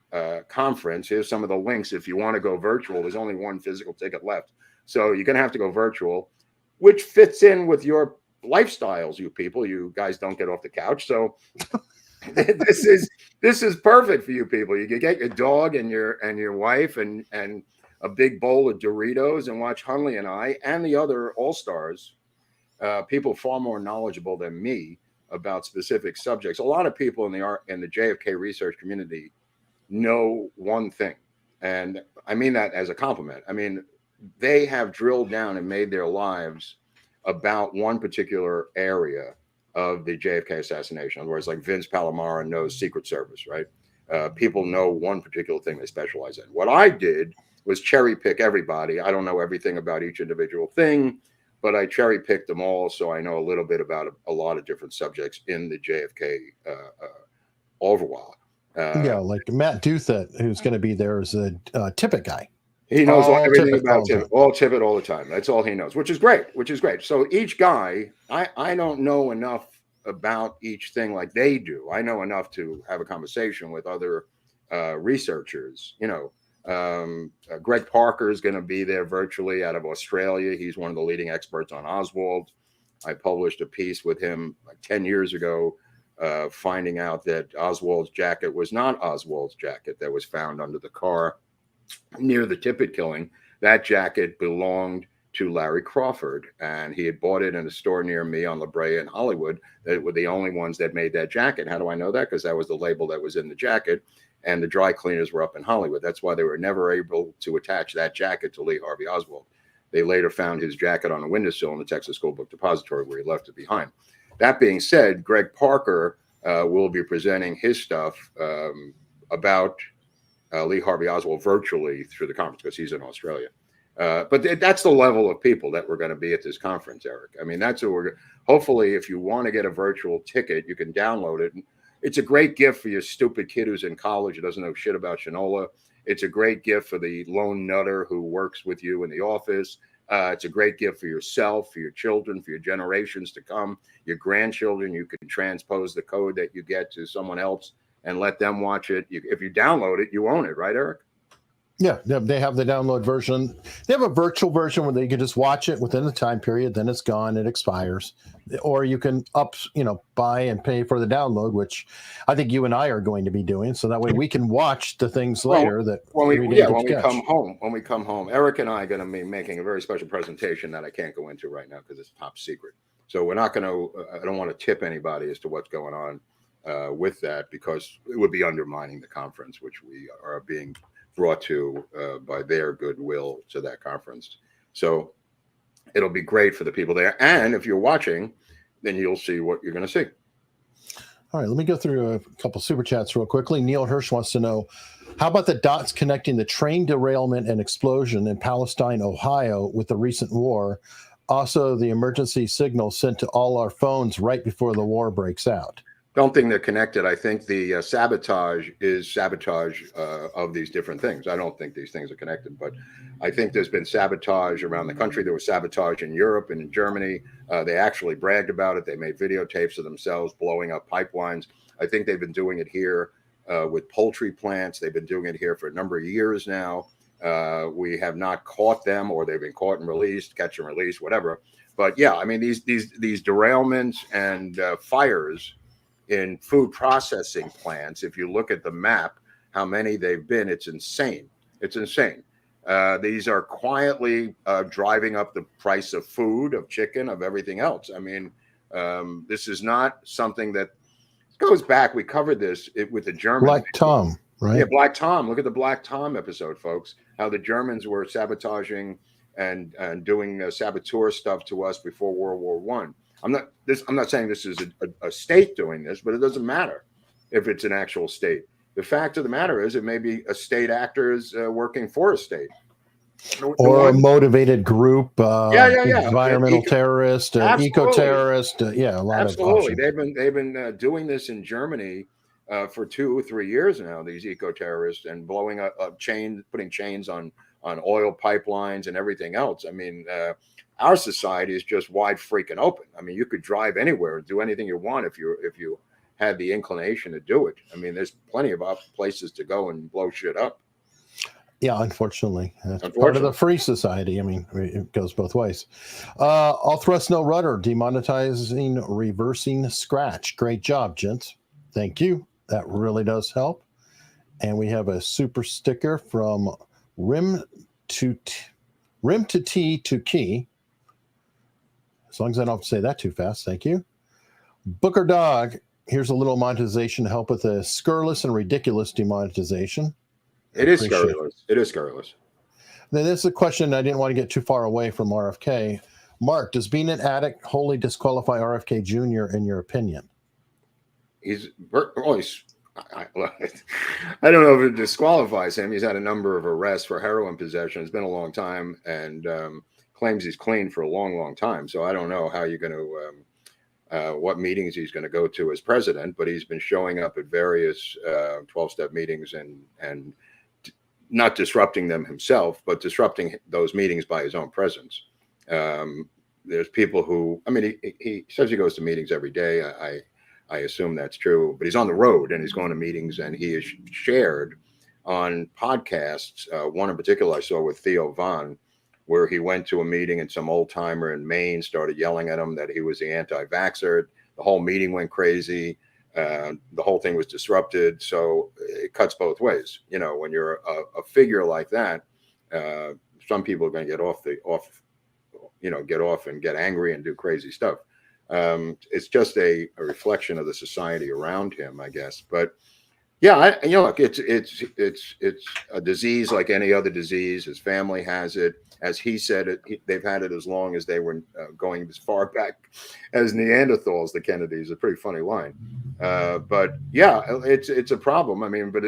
[SPEAKER 4] conference. Here's some of the links. If you want to go virtual, there's only one physical ticket left. So you're going to have to go virtual, which fits in with your lifestyles, you people. You guys don't get off the couch. So this is perfect for you people. You can get your dog and your wife and a big bowl of Doritos and watch Hunley and I and the other all-stars, people far more knowledgeable than me, about specific subjects. A lot of people in the JFK research community know one thing, and I mean that as a compliment. I mean, they have drilled down and made their lives about one particular area of the JFK assassination. In other words, like Vince Palomar knows Secret Service, right? People know one particular thing they specialize in. What I did was cherry pick everybody. I don't know everything about each individual thing, but I cherry picked them all, so I know a little bit about a lot of different subjects in the JFK overall.
[SPEAKER 5] Yeah, like Matt Douthat, who's going to be there, is a Tippett guy.
[SPEAKER 4] He knows everything about Tippett, all Tippett all the time. That's all he knows, which is great. So each guy, I don't know enough about each thing like they do. I know enough to have a conversation with other researchers. Greg Parker is going to be there virtually out of Australia. He's one of the leading experts on Oswald. I published a piece with him like 10 years ago, finding out that Oswald's jacket was not Oswald's jacket that was found under the car near the Tippett killing. That jacket belonged to Larry Crawford, and he had bought it in a store near me on La Brea in Hollywood. That were the only ones that made that jacket. How do I know that? Because that was the label that was in the jacket, and the dry cleaners were up in Hollywood. That's why they were never able to attach that jacket to Lee Harvey Oswald. They later found his jacket on a windowsill in the Texas School Book Depository where he left it behind. That being said, Greg Parker will be presenting his stuff about Lee Harvey Oswald virtually through the conference because he's in Australia. But that's the level of people that we're going to be at this conference, Eric. I mean, that's what we're hopefully, if you want to get a virtual ticket, you can download it. It's a great gift for your stupid kid who's in college who doesn't know shit about Shinola. It's a great gift for the lone nutter who works with you in the office. It's a great gift for yourself, for your children, for your generations to come, your grandchildren. You can transpose the code that you get to someone else and let them watch it. If you download it, you own it, right, Eric?
[SPEAKER 5] Yeah, they have the download version. They have a virtual version where you can just watch it within the time period, then it's gone, it expires. Or you can buy and pay for the download, which I think you and I are going to be doing, so that way we can watch the things later when we come home. Eric and I are going to be making a very special presentation that I can't go into right now because it's top secret. So we're not going to. I don't want to tip anybody as to what's going on with that because it would be undermining the conference, which we are being brought to by their goodwill to that conference. So it'll be great for the people there. And if you're watching, then you'll see what you're going to see. All right, let me go through a couple super chats real quickly. Neil Hirsch wants to know, how about the dots connecting the train derailment and explosion in Palestine, Ohio with the recent war? Also, the emergency signal sent to all our phones right before the war breaks out.
[SPEAKER 4] Don't think they're connected. I think the sabotage is sabotage of these different things. I don't think these things are connected, but I think there's been sabotage around the country. There was sabotage in Europe and in Germany. They actually bragged about it. They made videotapes of themselves blowing up pipelines. I think they've been doing it here with poultry plants. They've been doing it here for a number of years now. We have not caught them, or they've been caught and released, catch and release, whatever. But yeah, I mean, these derailments and fires in food processing plants, if you look at the map, how many they've been, it's insane. It's insane. These are quietly driving up the price of food, of chicken, of everything else. I mean, this is not something that goes back. We covered this with the Germans.
[SPEAKER 5] Black Tom, right?
[SPEAKER 4] Yeah, Black Tom. Look at the Black Tom episode, folks. How the Germans were sabotaging and doing saboteur stuff to us before World War I. I'm not saying this is a state doing this, but it doesn't matter if it's an actual state. The fact of the matter is, it may be a state actors working for a state,
[SPEAKER 5] or a motivated group. Environmental terrorist, eco-terrorist. A lot of options.
[SPEAKER 4] They've been doing this in Germany for 2 or 3 years now. These eco-terrorists and blowing up putting chains on oil pipelines and everything else. I mean. Our society is just wide freaking open. I mean, you could drive anywhere and do anything you want if you had the inclination to do it. I mean, there's plenty of places to go and blow shit up.
[SPEAKER 5] Yeah, unfortunately. That's part of the free society. I mean, it goes both ways. All thrust, no rudder, demonetizing, reversing scratch. Great job, gents. Thank you. That really does help. And we have a super sticker from Rim to T to Key. As long as I don't have to say that too fast, thank you. Booker Dog, here's a little monetization to help with the scurrilous and ridiculous demonetization.
[SPEAKER 4] It is scurrilous. It is scurrilous.
[SPEAKER 5] Then this is a question I didn't want to get too far away from RFK. Mark, does being an addict wholly disqualify RFK Jr. in your opinion?
[SPEAKER 4] I don't know if it disqualifies him. He's had a number of arrests for heroin possession. It's been a long time, and claims he's clean for a long, long time. So I don't know how you're going to, what meetings he's going to go to as president, but he's been showing up at various 12-step meetings and not disrupting them himself, but disrupting those meetings by his own presence. There's people who, I mean, he says he goes to meetings every day. I assume that's true, but he's on the road and he's going to meetings, and he is shared on podcasts. One in particular I saw with Theo Von, where he went to a meeting and some old timer in Maine started yelling at him that he was the anti-vaxxer. The whole meeting went crazy. The whole thing was disrupted. So it cuts both ways. You know, when you're a figure like that, some people are going to get off and get angry and do crazy stuff. It's just a reflection of the society around him, I guess. But yeah, look, it's a disease like any other disease. His family has it. As he said, they've had it as long as they were going as far back as Neanderthals. The Kennedys, a pretty funny line. But yeah, it's a problem. I mean, but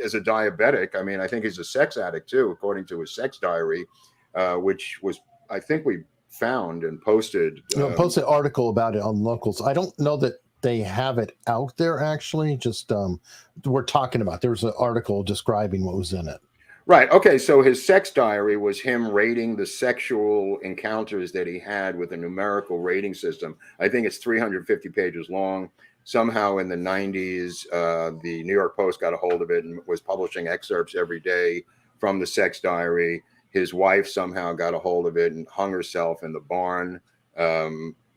[SPEAKER 4] as a diabetic, I mean, I think he's a sex addict too, according to his sex diary, which was, I think we found and posted.
[SPEAKER 5] Posted an article about it on Locals. I don't know that they have it out there actually. Just we're talking about. There's an article describing what was in it.
[SPEAKER 4] Right. Okay. So his sex diary was him rating the sexual encounters that he had with a numerical rating system. I think it's 350 pages long. Somehow in the 90s, the New York Post got a hold of it and was publishing excerpts every day from the sex diary. His wife somehow got a hold of it and hung herself in the barn,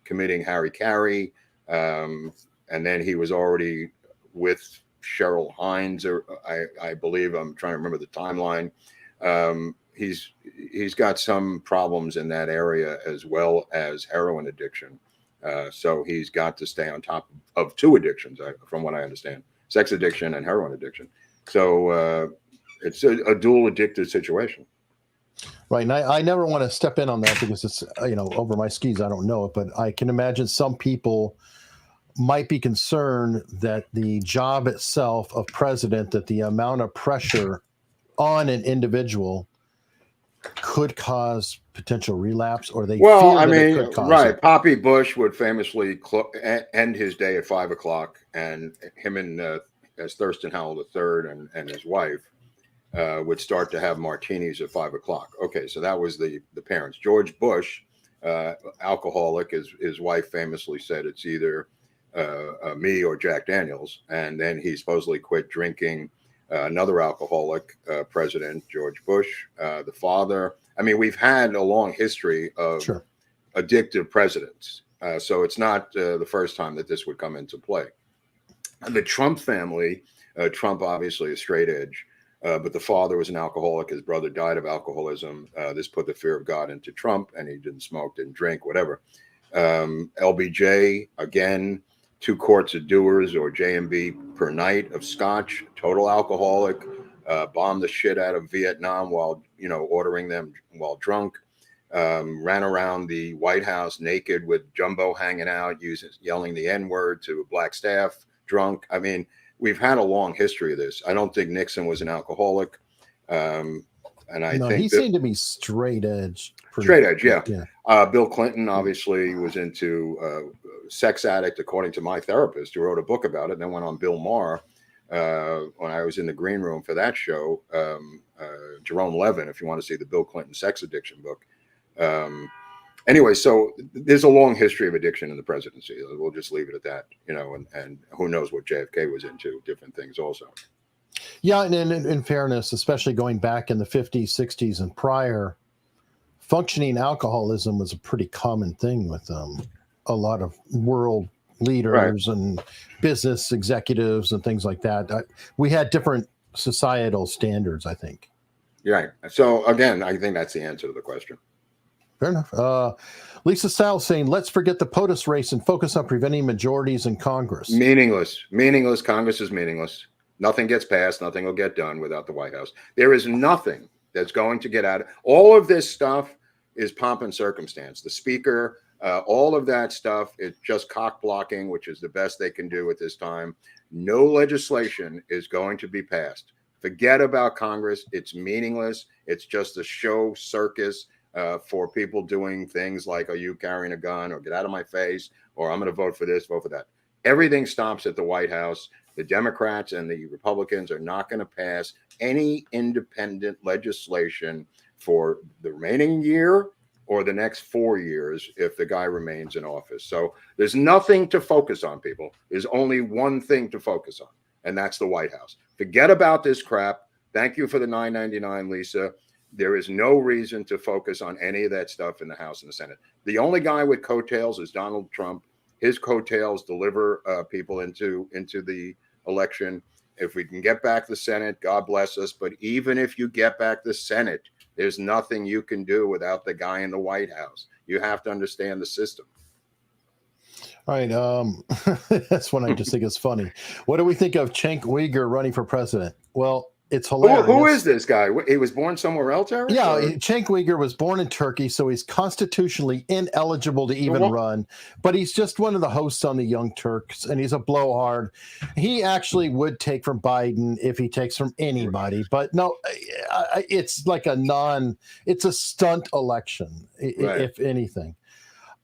[SPEAKER 4] committing harry-carry. And then he was already with Cheryl Hines, or I believe, I'm trying to remember the timeline. He's got some problems in that area as well as heroin addiction. So he's got to stay on top of two addictions, from what I understand, sex addiction and heroin addiction. So it's a dual addicted situation.
[SPEAKER 5] Right. And I never want to step in on that because it's, over my skis. I don't know it, but I can imagine some people might be concerned that the job itself of president, that the amount of pressure on an individual could cause potential relapse, or they fear that it could cause it.
[SPEAKER 4] Poppy Bush would famously end his day at 5 o'clock, and him and as Thurston Howell III and his wife would start to have martinis at 5 o'clock. Okay, so that was the parents. George Bush, alcoholic, his wife famously said it's either me or Jack Daniels, and then he supposedly quit drinking. Another alcoholic president, George Bush, the father. I mean, we've had a long history of addictive presidents, so it's not the first time that this would come into play. The Trump family, Trump obviously a straight edge, but the father was an alcoholic. His brother died of alcoholism. This put the fear of God into Trump, and he didn't smoke, didn't drink, whatever. LBJ, again, 2 quarts of Dewar's or J&B per night of scotch, total alcoholic, bombed the shit out of Vietnam while, ordering them while drunk, ran around the White House naked with Jumbo hanging out, yelling the N-word to black staff, drunk. I mean, we've had a long history of this. I don't think Nixon was an alcoholic. And I think
[SPEAKER 5] he seemed to be straight edge.
[SPEAKER 4] Straight edge, yeah. Bill Clinton obviously was into sex addict, according to my therapist, who wrote a book about it, and then went on Bill Maher when I was in the green room for that show. Jerome Levin, if you want to see the Bill Clinton sex addiction book. Anyway, so there's a long history of addiction in the presidency. We'll just leave it at that, and who knows what JFK was into, different things also.
[SPEAKER 5] Yeah, and in fairness, especially going back in the 50s, 60s, and prior, functioning alcoholism was a pretty common thing with a lot of world leaders and business executives and things like that. We had different societal standards, I think.
[SPEAKER 4] Right. So again, I think that's the answer to the question.
[SPEAKER 5] Fair enough. Lisa Sal saying, let's forget the POTUS race and focus on preventing majorities in Congress.
[SPEAKER 4] Meaningless. Meaningless. Congress is meaningless. Nothing gets passed. Nothing will get done without the White House. There is nothing that's going to get out. All of this stuff is pomp and circumstance. The speaker, all of that stuff, it's just cock blocking, which is the best they can do at this time. No legislation is going to be passed. Forget about Congress. It's meaningless. It's just a show circus for people doing things like, are you carrying a gun, or get out of my face, or I'm going to vote for this, vote for that. Everything stops at the White House. The Democrats and the Republicans are not going to pass any independent legislation for the remaining year or the next 4 years if the guy remains in office. So there's nothing to focus on, people. There's only one thing to focus on, and that's the White House. Forget about this crap. Thank you for the $9.99, Lisa. There is no reason to focus on any of that stuff in the House and the Senate. The only guy with coattails is Donald Trump. His coattails deliver people into the election. If we can get back the Senate, God bless us. But even if you get back the Senate, there's nothing you can do without the guy in the White House. You have to understand the system.
[SPEAKER 5] All right. That's one I just think is funny. What do we think of Cenk Uygur running for president? Well, it's hilarious.
[SPEAKER 4] Who is this guy? He was born somewhere else, Eric?
[SPEAKER 5] Yeah, Cenk Uygur was born in Turkey, so he's constitutionally ineligible to even run. But he's just one of the hosts on the Young Turks, and he's a blowhard. He actually would take from Biden if he takes from anybody. But no, it's like it's a stunt election, if anything.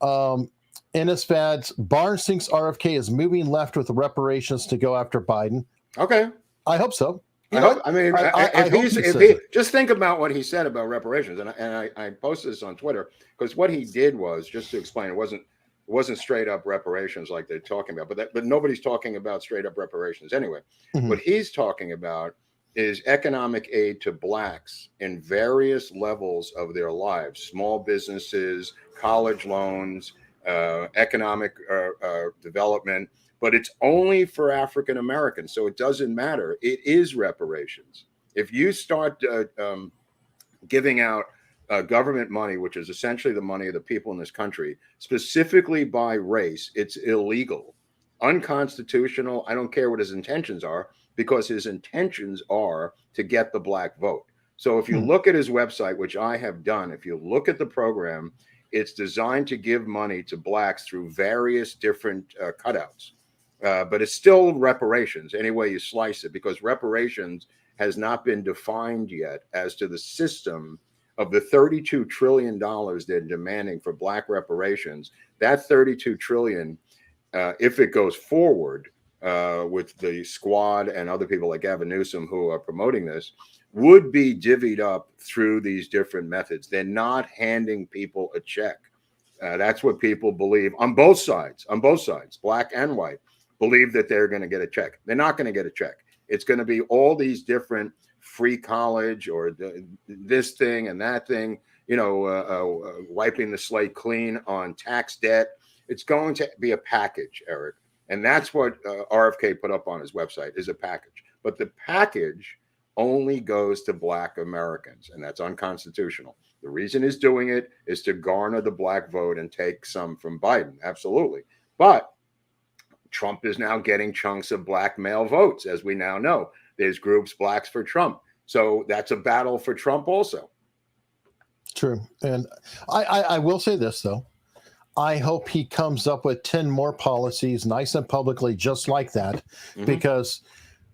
[SPEAKER 5] Fads, Barnes thinks RFK is moving left with reparations to go after Biden.
[SPEAKER 4] Okay.
[SPEAKER 5] I hope so.
[SPEAKER 4] If he just think about what he said about reparations, and I posted this on Twitter, because what he did was, just to explain, it wasn't straight up reparations like they're talking about, but nobody's talking about straight up reparations anyway. Mm-hmm. What he's talking about is economic aid to blacks in various levels of their lives, small businesses, college loans, economic development. But it's only for African Americans, so it doesn't matter. It is reparations. If you start giving out government money, which is essentially the money of the people in this country, specifically by race, it's illegal, unconstitutional. I don't care what his intentions are, because his intentions are to get the black vote. So if you look at his website, which I have done, if you look at the program, it's designed to give money to blacks through various different cutouts. But it's still reparations any way you slice it, because reparations has not been defined yet as to the system of the $32 trillion they're demanding for black reparations. That $32 trillion, if it goes forward with the squad and other people like Gavin Newsom who are promoting this, would be divvied up through these different methods. They're not handing people a check. That's what people believe on both sides, black and white, believe that they're going to get a check. They're not going to get a check. It's going to be all these different free college or this thing and that thing, wiping the slate clean on tax debt. It's going to be a package, Eric. And that's what RFK put up on his website, is a package. But the package only goes to black Americans, and that's unconstitutional. The reason he's doing it is to garner the black vote and take some from Biden. Absolutely. But Trump is now getting chunks of black male votes, as we now know. There's groups, Blacks for Trump. So that's a battle for Trump also.
[SPEAKER 5] True. And I will say this, though. I hope he comes up with 10 more policies, nice and publicly, just like that, because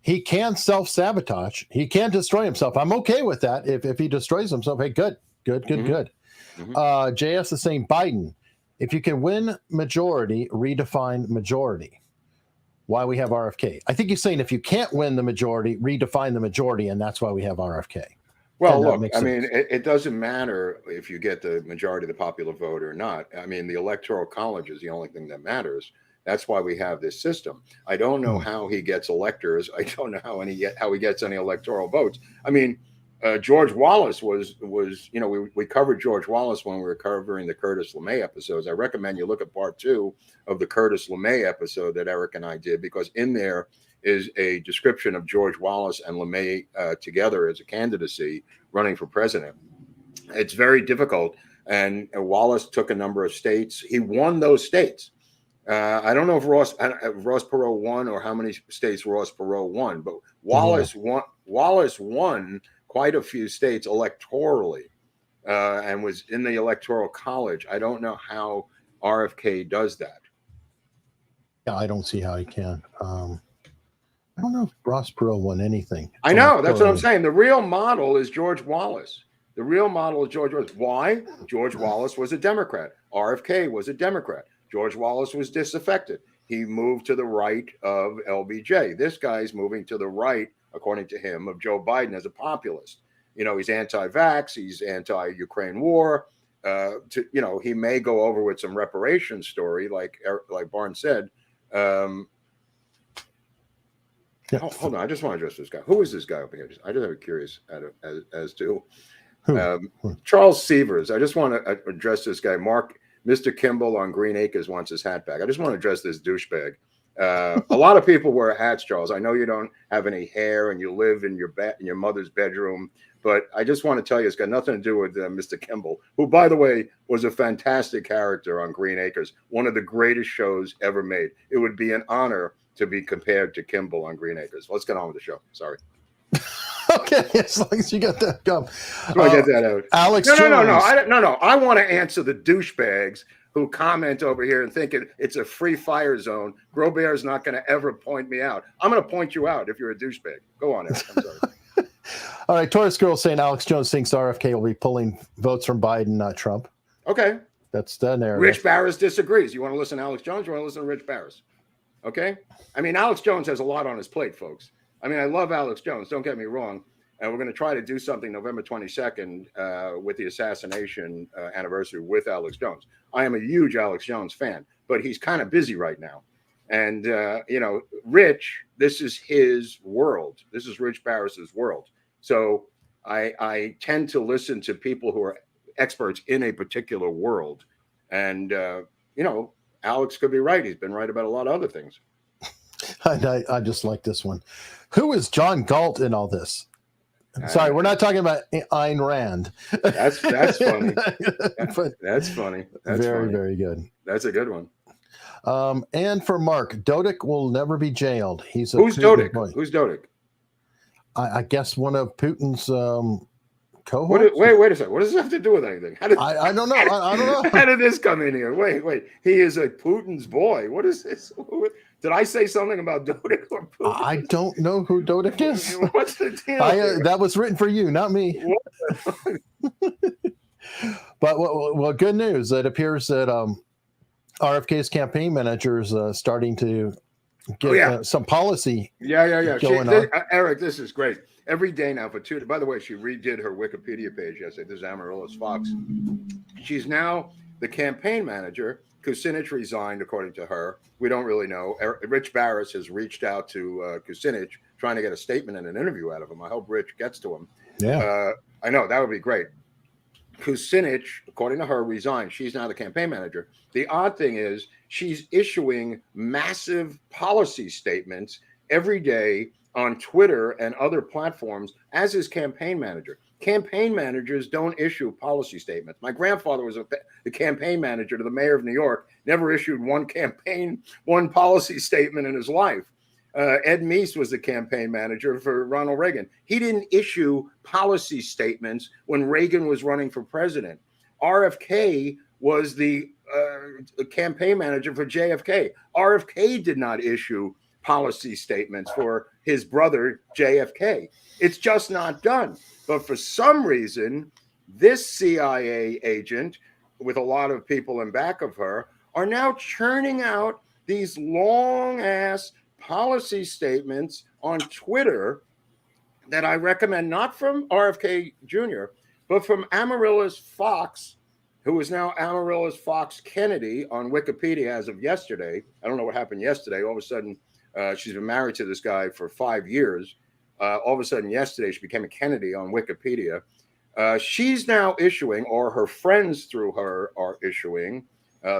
[SPEAKER 5] he can self-sabotage. He can destroy himself. I'm okay with that. If he destroys himself, hey, good. JS is saying, Biden, if you can win majority, redefine majority. Why we have RFK. I think he's saying if you can't win the majority, redefine the majority, and that's why we have RFK.
[SPEAKER 4] Well, look, I mean, it doesn't matter if you get the majority of the popular vote or not. I mean, the Electoral College is the only thing that matters. That's why we have this system. I don't know how he gets electors. I don't know how he gets any electoral votes. I mean, George Wallace was we covered George Wallace when we were covering the Curtis LeMay episodes. I recommend you look at part 2 of the Curtis LeMay episode that Eric and I did, because in there is a description of George Wallace and LeMay together as a candidacy running for president. It's very difficult. and Wallace took a number of states. He won those states. I don't know if Ross Perot won or how many states Ross Perot won, but Wallace won quite a few states electorally, and was in the Electoral College. I don't know how RFK does that.
[SPEAKER 5] Yeah, I don't see how he can. I don't know if Ross Perot won anything.
[SPEAKER 4] I know. That's what I'm saying. The real model is George Wallace. The real model is George Wallace. Why? George Wallace was a Democrat. RFK was a Democrat. George Wallace was disaffected. He moved to the right of LBJ. This guy's moving to the right, according to him, of Joe Biden as a populist. You know, he's anti-vax. He's anti-Ukraine war. He may go over with some reparations story, like Barnes said. Hold on, I just want to address this guy. Who is this guy over here? I just am curious as to Charles Sievers. I just want to address this guy. Mr. Kimball on Green Acres wants his hat back. I just want to address this douchebag. A lot of people wear hats, Charles. I know you don't have any hair and you live in your mother's bedroom, but I just want to tell you it's got nothing to do with Mr. Kimball, who, by the way, was a fantastic character on Green Acres, one of the greatest shows ever made. It would be an honor to be compared to Kimball on Green Acres. Let's get on with the show. Sorry.
[SPEAKER 5] Okay, as long as you got that gum.
[SPEAKER 4] I get that out.
[SPEAKER 5] Alex
[SPEAKER 4] No.
[SPEAKER 5] Jones.
[SPEAKER 4] I want to answer the douchebags who comment over here and think it's a free fire zone. Groubert is not going to ever point me out. I'm going to point you out if you're a douchebag. Go on, Eric. I'm sorry.
[SPEAKER 5] All right, Taurus Girl saying Alex Jones thinks RFK will be pulling votes from Biden, not Trump.
[SPEAKER 4] Okay.
[SPEAKER 5] That's the narrative.
[SPEAKER 4] Rich Barris disagrees. You want to listen to Alex Jones? You want to listen to Rich Barris? Okay. I mean, Alex Jones has a lot on his plate, folks. I mean, I love Alex Jones. Don't get me wrong. And we're going to try to do something November 22nd with the assassination anniversary with Alex Jones. I am a huge Alex Jones fan, but he's kind of busy right now. And, Rich, this is his world. This is Rich Barris's world. So I tend to listen to people who are experts in a particular world. And, Alex could be right. He's been right about a lot of other things.
[SPEAKER 5] I just like this one. Who is John Galt in all this? Sorry, we're not talking about Ayn Rand.
[SPEAKER 4] That's funny. That's funny. That's
[SPEAKER 5] very,
[SPEAKER 4] funny.
[SPEAKER 5] very good.
[SPEAKER 4] That's a good one.
[SPEAKER 5] And for Mark, Dodick will never be jailed. Who's
[SPEAKER 4] Dodick? Who's Dodick?
[SPEAKER 5] I guess one of Putin's cohorts.
[SPEAKER 4] Wait a second. What does this have to do with anything?
[SPEAKER 5] I don't know. I don't know.
[SPEAKER 4] How did this come in here? Wait. He is a Putin's boy. What is this? Did I say something about Dodick or Putin?
[SPEAKER 5] I don't know who Dodick is.
[SPEAKER 4] What's the deal?
[SPEAKER 5] That was written for you, not me. But well, good news. It appears that RFK's campaign manager is starting to get some policy.
[SPEAKER 4] Yeah.
[SPEAKER 5] Going on.
[SPEAKER 4] Eric, this is great. Every day now for 2. By the way, she redid her Wikipedia page yesterday. This is Amaryllis Fox. She's now the campaign manager. Kucinich resigned, according to her. We don't really know. Rich Barris has reached out to Kucinich, trying to get a statement and an interview out of him. I hope Rich gets to him.
[SPEAKER 5] Yeah.
[SPEAKER 4] I know. That would be great. Kucinich, according to her, resigned. She's now the campaign manager. The odd thing is she's issuing massive policy statements every day on Twitter and other platforms as his campaign manager. Campaign managers don't issue policy statements. My grandfather was the campaign manager to the mayor of New York, never issued one policy statement in his life. Ed Meese was the campaign manager for Ronald Reagan. He didn't issue policy statements when Reagan was running for president. RFK was the campaign manager for JFK. RFK did not issue policy statements for his brother JFK. It's just not done. But for some reason, this CIA agent, with a lot of people in back of her, are now churning out these long-ass policy statements on Twitter that I recommend, not from RFK Jr., but from Amaryllis Fox, who is now Amaryllis Fox Kennedy on Wikipedia as of yesterday. I don't know what happened yesterday. All of a sudden, she's been married to this guy for 5 years. All of a sudden, yesterday, she became a Kennedy on Wikipedia. She's now issuing, or her friends through her are issuing,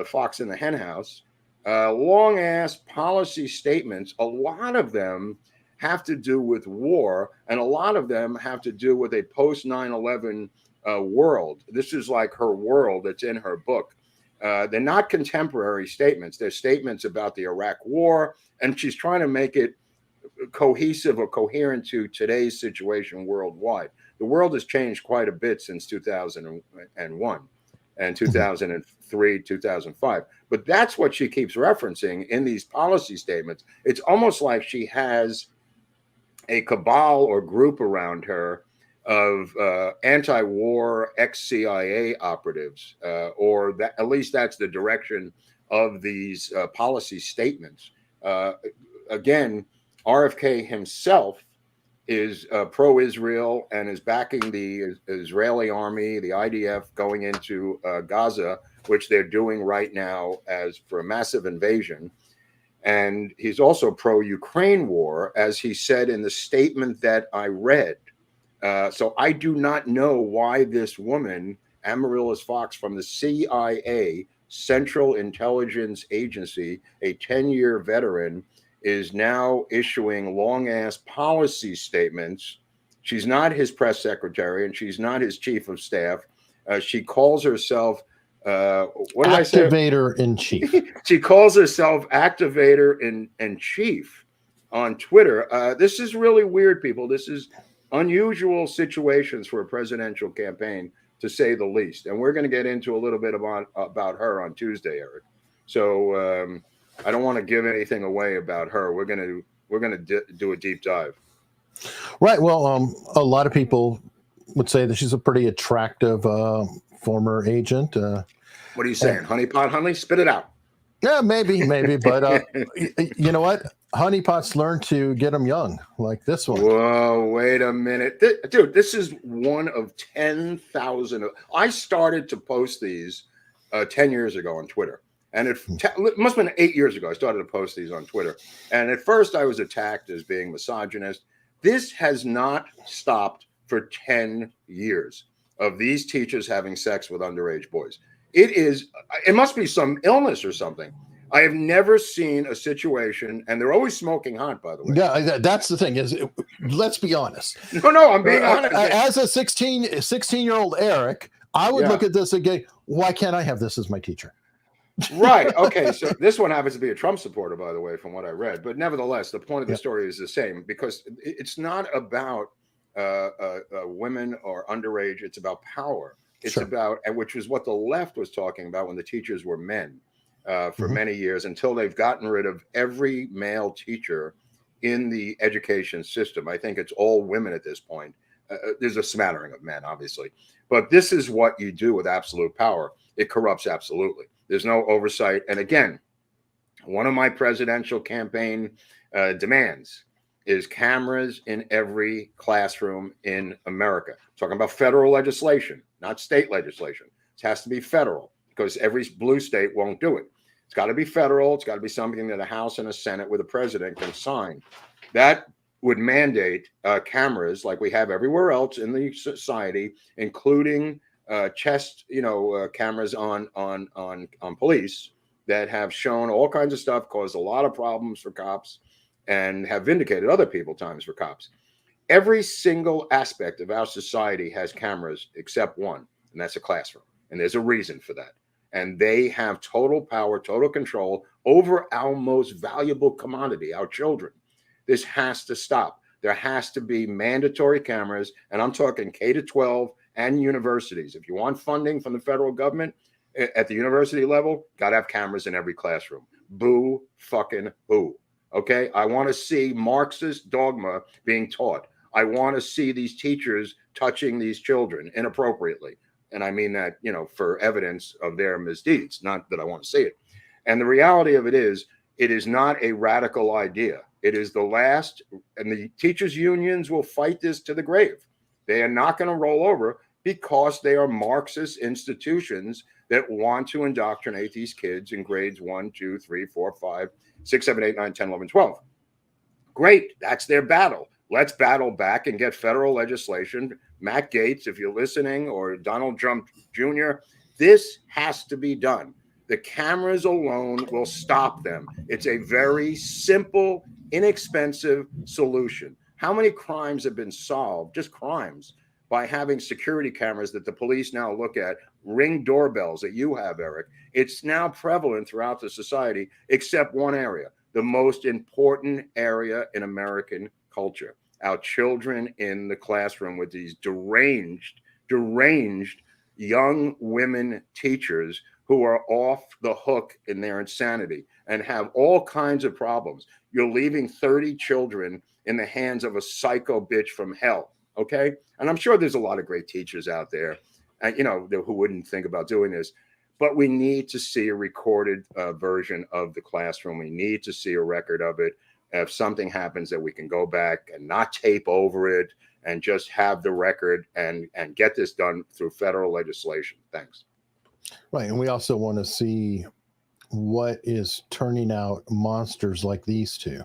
[SPEAKER 4] Fox in the Hen House, long-ass policy statements. A lot of them have to do with war, and a lot of them have to do with a post-9/11 world. This is like her world that's in her book. They're not contemporary statements. They're statements about the Iraq War, and she's trying to make it cohesive or coherent to today's situation worldwide. The world has changed quite a bit since 2001 and 2003, 2005. But that's what she keeps referencing in these policy statements. It's almost like she has a cabal or group around her of anti-war ex-CIA operatives, or that, at least that's the direction of these policy statements. Again, RFK himself is pro-Israel and is backing the Israeli army, the IDF, going into Gaza, which they're doing right now as for a massive invasion. And he's also pro-Ukraine war, as he said in the statement that I read. So I do not know why this woman, Amaryllis Fox from the CIA, Central Intelligence Agency, a 10-year veteran, is now issuing long-ass policy statements. She's not his press secretary, and she's not his chief of staff. She calls herself, what did I say?
[SPEAKER 5] Activator in chief.
[SPEAKER 4] She calls herself activator in chief on Twitter. This is really weird, people. This is unusual situations for a presidential campaign, to say the least. And we're going to get into a little bit about her on Tuesday, Eric. So I don't want to give anything away about her. We're going to do a deep dive.
[SPEAKER 5] Right. Well, a lot of people would say that she's a pretty attractive former agent.
[SPEAKER 4] What are you saying? Honeypot Hunley? Spit it out.
[SPEAKER 5] Yeah, maybe. But you know what? Honeypots learn to get them young, like this one.
[SPEAKER 4] Whoa, wait a minute. Dude, this is one of 10,000. I started to post these 10 years ago on Twitter. And it must have been 8 years ago I started to post these on Twitter. And at first I was attacked as being misogynist. This has not stopped for 10 years of these teachers having sex with underage boys. It must be some illness or something. I have never seen a situation, and they're always smoking hot, by the way.
[SPEAKER 5] Yeah, that's the thing. Let's be honest.
[SPEAKER 4] No, I'm being honest.
[SPEAKER 5] As a 16-year-old Eric, I would look at this and go, why can't I have this as my teacher?
[SPEAKER 4] Right. Okay. So this one happens to be a Trump supporter, by the way, from what I read. But nevertheless, the point of the story is the same, because it's not about women or underage. It's about power. It's about, and which is what the left was talking about when the teachers were men for many years, until they've gotten rid of every male teacher in the education system. I think it's all women at this point. There's a smattering of men, obviously. But this is what you do with absolute power. It corrupts absolutely. There's no oversight. And again, one of my presidential campaign demands is cameras in every classroom in America. Talking about federal legislation, not state legislation. It has to be federal, because every blue state won't do it. It's got to be federal. It's got to be something that a House and a Senate with a president can sign. That would mandate cameras like we have everywhere else in the society, including chest, cameras on police that have shown all kinds of stuff, caused a lot of problems for cops, and have vindicated other people times for cops. Every single aspect of our society has cameras except one, and that's a classroom. And there's a reason for that. And they have total power, total control over our most valuable commodity, our children. This has to stop. There has to be mandatory cameras, and I'm talking K-12 and universities. If you want funding from the federal government at the university level, got to have cameras in every classroom. Boo fucking boo. Okay? I want to see Marxist dogma being taught. I want to see these teachers touching these children inappropriately. And I mean that, for evidence of their misdeeds, not that I want to see it. And the reality of it is not a radical idea. It is the last, and the teachers' unions will fight this to the grave. They are not going to roll over, because they are Marxist institutions that want to indoctrinate these kids in grades 1, 2, 3, 4, 5, 6, 7, 8, 9, 10, 11, 12. Great. That's their battle. Let's battle back and get federal legislation. Matt Gaetz, if you're listening, or Donald Trump Jr., this has to be done. The cameras alone will stop them. It's a very simple, inexpensive solution. How many crimes have been solved, just crimes, by having security cameras that the police now look at, Ring doorbells that you have, Eric. It's now prevalent throughout the society, except one area, the most important area in American culture. Our children in the classroom with these deranged young women teachers who are off the hook in their insanity and have all kinds of problems. You're leaving 30 children in the hands of a psycho bitch from hell, okay? And I'm sure there's a lot of great teachers out there, you know, who wouldn't think about doing this. But we need to see a recorded version of the classroom. We need to see a record of it. If something happens, that we can go back and not tape over it and just have the record and get this done through federal legislation. Thanks.
[SPEAKER 5] Right. And we also want to see what is turning out monsters like these two.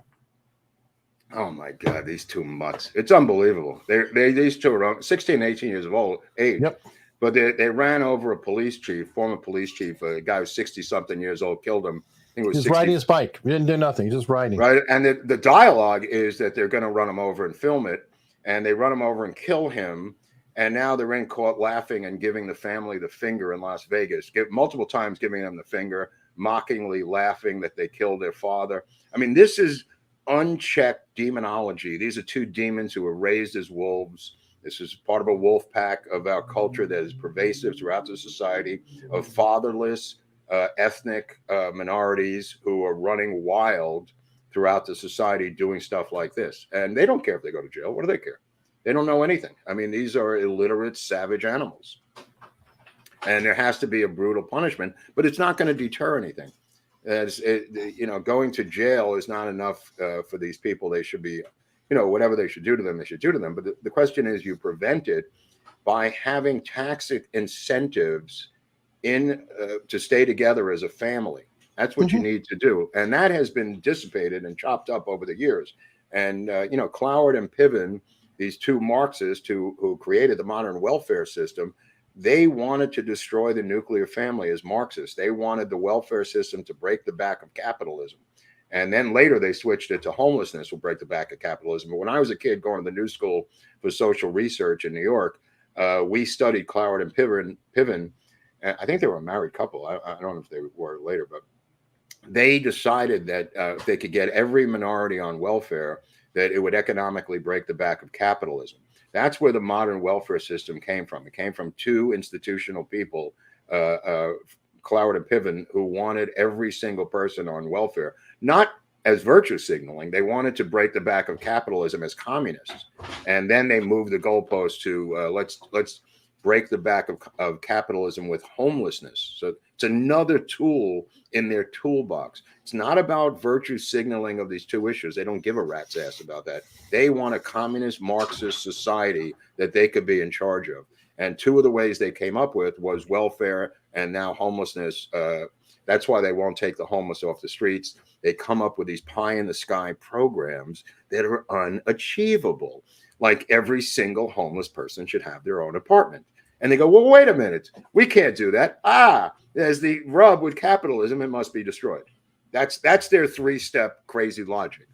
[SPEAKER 4] Oh my God, these two mutts. It's unbelievable. These two are 16, 18 years of age.
[SPEAKER 5] Yep.
[SPEAKER 4] But they ran over a police chief, former police chief, a guy who's 60-something years old, killed him. I think it was
[SPEAKER 5] He's
[SPEAKER 4] 60.
[SPEAKER 5] riding his bike. He didn't do nothing. He's just riding.
[SPEAKER 4] Right. And the dialogue is that they're going to run him over and film it. And they run him over and kill him. And now they're in court laughing and giving the family the finger in Las Vegas, multiple times giving them the finger, mockingly laughing that they killed their father. I mean, this is unchecked demonology. These are two demons who were raised as wolves. This is part of a wolf pack of our culture that is pervasive throughout the society, of fatherless ethnic minorities who are running wild throughout the society doing stuff like this. And they don't care if they go to jail. What do they care? They don't know anything. I mean, these are illiterate, savage animals. And there has to be a brutal punishment, but it's not going to deter anything. Going to jail is not enough for these people. They should be, whatever they should do to them, they should do to them. But the question is, you prevent it by having tax incentives to stay together as a family. That's what you need to do. And that has been dissipated and chopped up over the years. And, Cloward and Piven, these two Marxists who created the modern welfare system, they wanted to destroy the nuclear family as Marxists. They wanted the welfare system to break the back of capitalism. And then later they switched it to homelessness will break the back of capitalism. But when I was a kid going to the New School for Social Research in New York, we studied Cloward and Piven. I think they were a married couple. I don't know if they were later, but they decided that if they could get every minority on welfare, that it would economically break the back of capitalism. That's where the modern welfare system came from. It came from two institutional people, Cloward and Piven, who wanted every single person on welfare, not as virtue signaling. They wanted to break the back of capitalism as communists. And then they moved the goalpost to let's break the back of capitalism with homelessness. So it's another tool in their toolbox. It's not about virtue signaling of these two issues. They don't give a rat's ass about that. They want a communist Marxist society that they could be in charge of. And two of the ways they came up with was welfare and now homelessness. That's why they won't take the homeless off the streets. They come up with these pie in the sky programs that are unachievable. Like every single homeless person should have their own apartment. And they go, well, wait a minute. We can't do that. There's the rub with capitalism. It must be destroyed. That's their three-step crazy logic.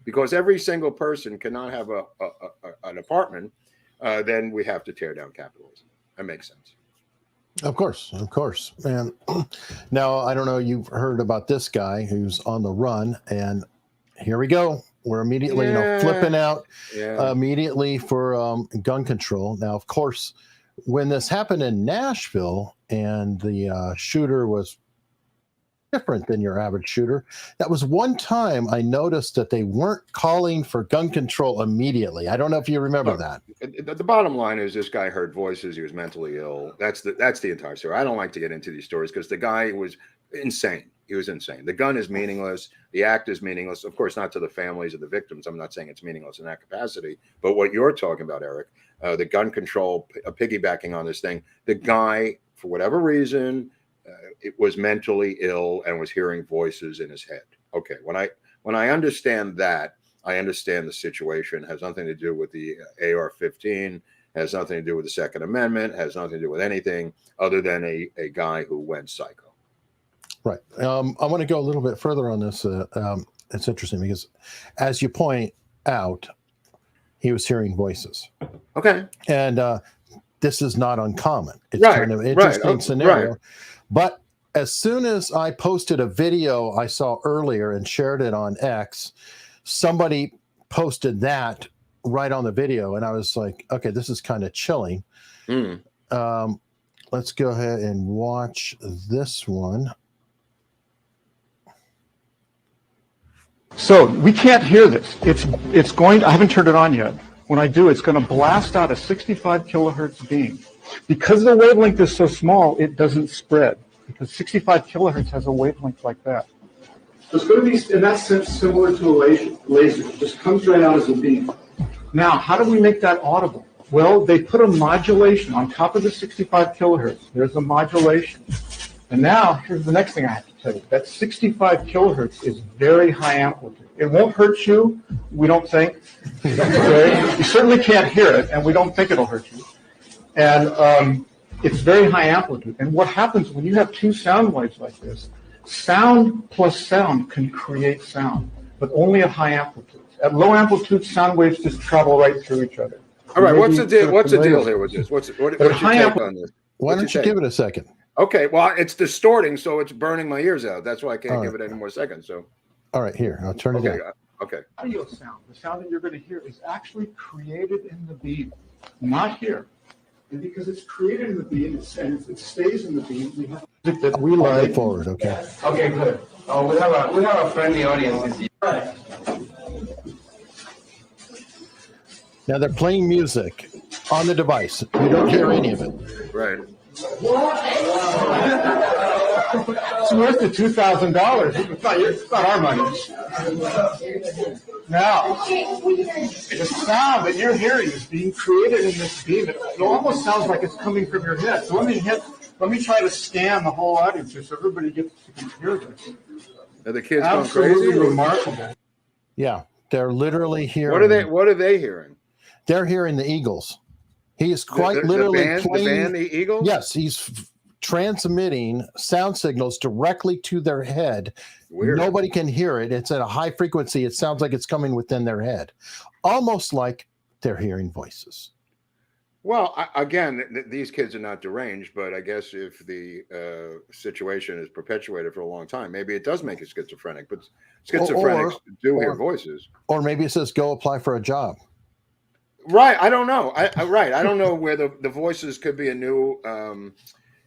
[SPEAKER 4] Because every single person cannot have an apartment, then we have to tear down capitalism. That makes sense.
[SPEAKER 5] Of course. And now, I don't know, you've heard about this guy who's on the run, and here we go. We're immediately, flipping out immediately for gun control. Now, of course, when this happened in Nashville and the shooter was different than your average shooter, that was one time I noticed that they weren't calling for gun control immediately. I don't know if you remember that.
[SPEAKER 4] The bottom line is this guy heard voices. He was mentally ill. That's the entire story. I don't like to get into these stories because the guy was insane. He was insane. The gun is meaningless. The act is meaningless. Of course, not to the families of the victims. I'm not saying it's meaningless in that capacity. But what you're talking about, Eric, the gun control, piggybacking on this thing, the guy, for whatever reason, it was mentally ill and was hearing voices in his head. Okay, when I understand that, I understand the situation. It has nothing to do with the AR-15, has nothing to do with the Second Amendment, has nothing to do with anything other than a guy who went psycho. Right.
[SPEAKER 5] I want to go a little bit further on this. It's interesting because, as you point out, he was hearing voices.
[SPEAKER 4] Okay.
[SPEAKER 5] And this is not uncommon. It's
[SPEAKER 4] Right,
[SPEAKER 5] kind of an
[SPEAKER 4] right,
[SPEAKER 5] interesting scenario.
[SPEAKER 4] right.
[SPEAKER 5] But as soon as I posted a video I saw earlier and shared it on X, somebody posted that right on the video, and I was like, okay, this is kind of chilling. Let's go ahead and watch this one.
[SPEAKER 3] So we can't hear this. It's going to, I haven't turned it on yet. When I do, it's going to blast out a 65 kilohertz beam. Because the wavelength is so small, it doesn't spread. Because 65 kilohertz has a wavelength like that. So it's going to be, in that sense, similar to a laser. It just comes right out as a beam. Now, how do we make that audible? Well, they put a modulation on top of the 65 kilohertz. There's a modulation. And now, here's the next thing I have to tell you. That 65 kilohertz is very high amplitude. It won't hurt you, we don't think. Okay? You certainly can't hear it, and we don't think it'll hurt you. And it's very high amplitude. And what happens when you have two sound waves like this, sound plus sound can create sound, but only at high amplitudes. At low amplitude, sound waves just travel right through each other.
[SPEAKER 4] All right, what's the deal? What's the deal here with this? What's your take on this?
[SPEAKER 5] Why don't you give it a second?
[SPEAKER 4] Okay, well, it's distorting, so it's burning my ears out. That's why I can't give it any more seconds. So,
[SPEAKER 5] all right, here, I'll turn it down.
[SPEAKER 4] Okay.
[SPEAKER 3] Audio sound, the sound that you're going to hear, is actually created in the beam, not here. And because it's created in the beam and it stays in the beam, we have that we like.
[SPEAKER 5] Forward, okay.
[SPEAKER 7] Okay, good. Oh, we have a friendly audience.
[SPEAKER 3] Right.
[SPEAKER 5] Now they're playing music on the device. You don't hear any of it.
[SPEAKER 4] Right.
[SPEAKER 3] It's worth the $2,000. It's not our money. Now, the sound that you're hearing is being created in this beam. It almost sounds like it's coming from your head. So let me try to scan the whole audience here so everybody gets to hear this.
[SPEAKER 4] Are the kids
[SPEAKER 3] Absolutely
[SPEAKER 4] going crazy?
[SPEAKER 3] Remarkable.
[SPEAKER 5] Yeah, they're literally hearing.
[SPEAKER 4] What are they hearing?
[SPEAKER 5] They're hearing the Eagles. He is quite literally playing
[SPEAKER 4] the band, the Eagles?
[SPEAKER 5] Yes, he's transmitting sound signals directly to their head.
[SPEAKER 4] Weird.
[SPEAKER 5] Nobody can hear it. It's at a high frequency. It sounds like it's coming within their head, almost like they're hearing voices.
[SPEAKER 4] Well, again, these kids are not deranged, but I guess if the situation is perpetuated for a long time, maybe it does make it schizophrenic. But schizophrenics do hear voices. Or
[SPEAKER 5] maybe it says, go apply for a job.
[SPEAKER 4] Right. I don't know. I don't know where the voices could be a new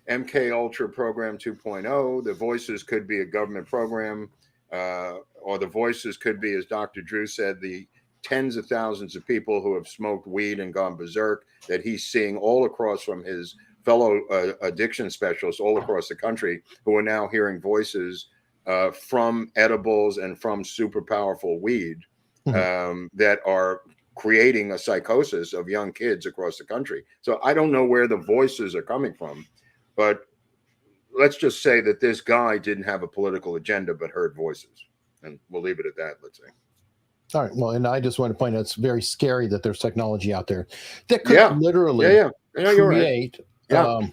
[SPEAKER 4] MK Ultra program 2.0. The voices could be a government program, or the voices could be, as Dr. Drew said, the tens of thousands of people who have smoked weed and gone berserk that he's seeing all across from his fellow addiction specialists all across the country who are now hearing voices from edibles and from super powerful weed that are creating a psychosis of young kids across the country. So I don't know where the voices are coming from, but let's just say that this guy didn't have a political agenda but heard voices, and we'll leave it at that. Let's say.
[SPEAKER 5] All right. Well, and I just want to point out it's very scary that there's technology out there that could literally create. Right.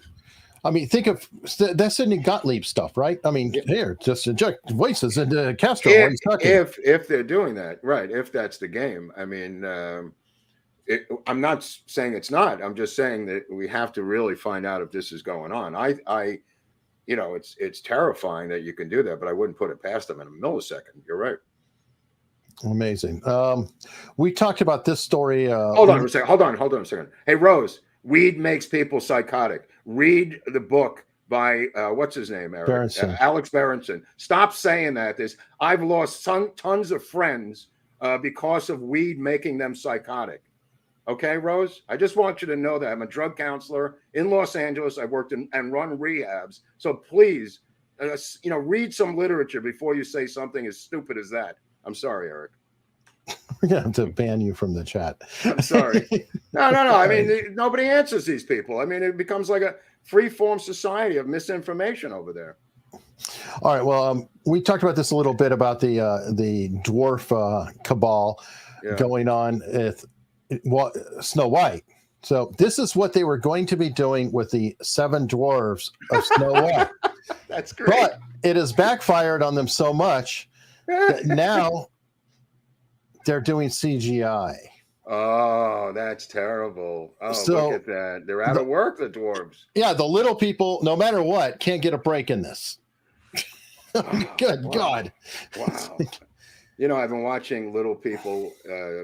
[SPEAKER 5] I mean, think of that's Sidney Gottlieb stuff, right? I mean, here, just inject voices into Castro while he's talking.
[SPEAKER 4] If they're doing that, right? If that's the game, I mean, I'm not saying it's not. I'm just saying that we have to really find out if this is going on. It's terrifying that you can do that, but I wouldn't put it past them in a millisecond. You're right.
[SPEAKER 5] Amazing. We talked about this story.
[SPEAKER 4] Hold on a second. Hey, Rose, weed makes people psychotic. Read the book by what's his name, Eric? Alex Berenson. Stop saying that. I've lost tons of friends because of weed making them psychotic. Okay, Rose? I just want you to know that I'm a drug counselor in Los Angeles. I worked and run rehabs. So please, read some literature before you say something as stupid as that. I'm sorry, Eric.
[SPEAKER 5] We're going to have to ban you from the chat.
[SPEAKER 4] I'm sorry. No. I mean, nobody answers these people. I mean, it becomes like a free-form society of misinformation over there.
[SPEAKER 5] All right. Well, we talked about this a little bit about the dwarf cabal going on with Snow White. So this is what they were going to be doing with the 7 dwarves of Snow White.
[SPEAKER 4] That's great.
[SPEAKER 5] But it has backfired on them so much that now they're doing CGI.
[SPEAKER 4] Oh, Oh, that's terrible. Oh,
[SPEAKER 5] So
[SPEAKER 4] look at that. They're out of work, the dwarves.
[SPEAKER 5] yeah, the little people, no matter what, can't get a break in this. Good
[SPEAKER 4] Wow.
[SPEAKER 5] God.
[SPEAKER 4] Wow. You know, I've been watching Little People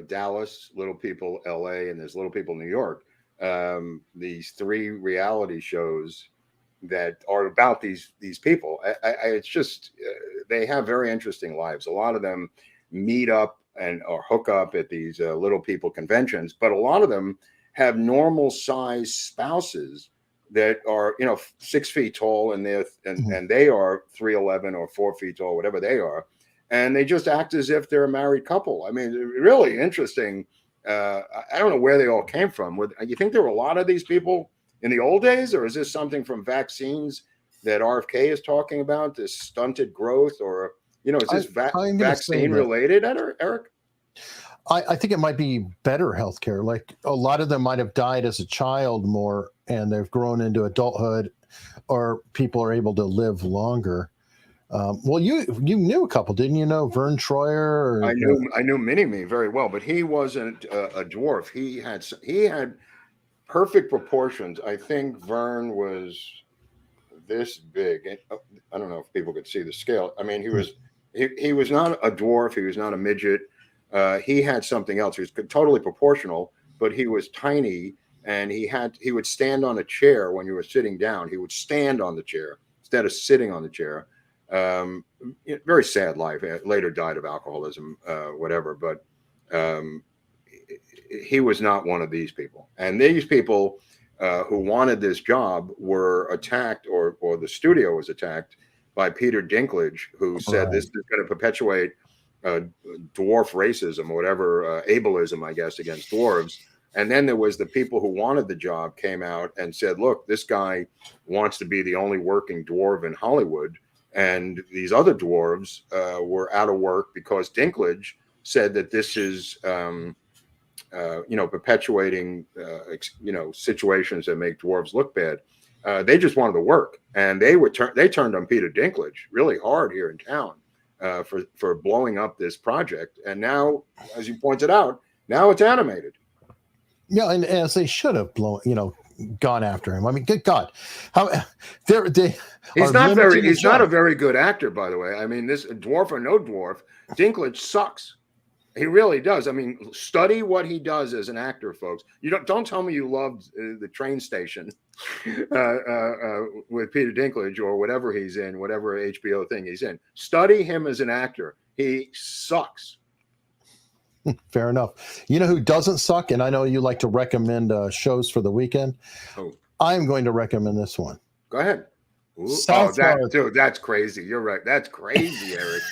[SPEAKER 4] Dallas, Little People LA, and there's Little People New York. These 3 reality shows that are about these people. It's just they have very interesting lives. A lot of them meet up or hook up at these Little People conventions, but a lot of them have normal size spouses that are 6 feet tall, and they are 3'11" or 4 feet tall, whatever they are, and they just act as if they're a married couple. I mean, really interesting. I don't know where they all came from. You think there were a lot of these people in the old days, or is this something from vaccines that RFK is talking about? This stunted growth, or is this vaccine related, Eric?
[SPEAKER 5] I think it might be better healthcare. Like a lot of them might have died as a child more, and they've grown into adulthood, or people are able to live longer. Well, you knew a couple, didn't you? Know Vern Troyer?
[SPEAKER 4] I knew Mini-Me very well, but he wasn't a dwarf. He had perfect proportions. I think Vern was this big. I don't know if people could see the scale. I mean, he was not a dwarf. He was not a midget. He had something else. He was totally proportional, but he was tiny, and he would stand on a chair when you were sitting down. He would stand on the chair instead of sitting on the chair. Very sad life. Later died of alcoholism, whatever. But he was not one of these people. And these people who wanted this job were attacked, or the studio was attacked by Peter Dinklage, who said this is going to perpetuate dwarf racism or whatever, ableism, I guess, against dwarves. And then there was the people who wanted the job came out and said, look, this guy wants to be the only working dwarf in Hollywood. And these other dwarves were out of work because Dinklage said that this is, perpetuating, situations that make dwarves look bad. They just wanted to work, and they turned on Peter Dinklage really hard here in town for blowing up this project. And now, as you pointed out, now it's animated.
[SPEAKER 5] Yeah, and as they should have gone after him. I mean, good God,
[SPEAKER 4] he's not a very good actor, by the way. I mean, this dwarf or no dwarf, Dinklage sucks. He really does. I mean, study what he does as an actor, folks. You don't tell me you loved The Train Station with Peter Dinklage or whatever he's in, whatever HBO thing he's in. Study him as an actor. He sucks.
[SPEAKER 5] Fair enough. You know who doesn't suck? And I know you like to recommend shows for the weekend. Oh. I'm going to recommend this one.
[SPEAKER 4] Go ahead. Dude, that's crazy. You're right. That's crazy, Eric.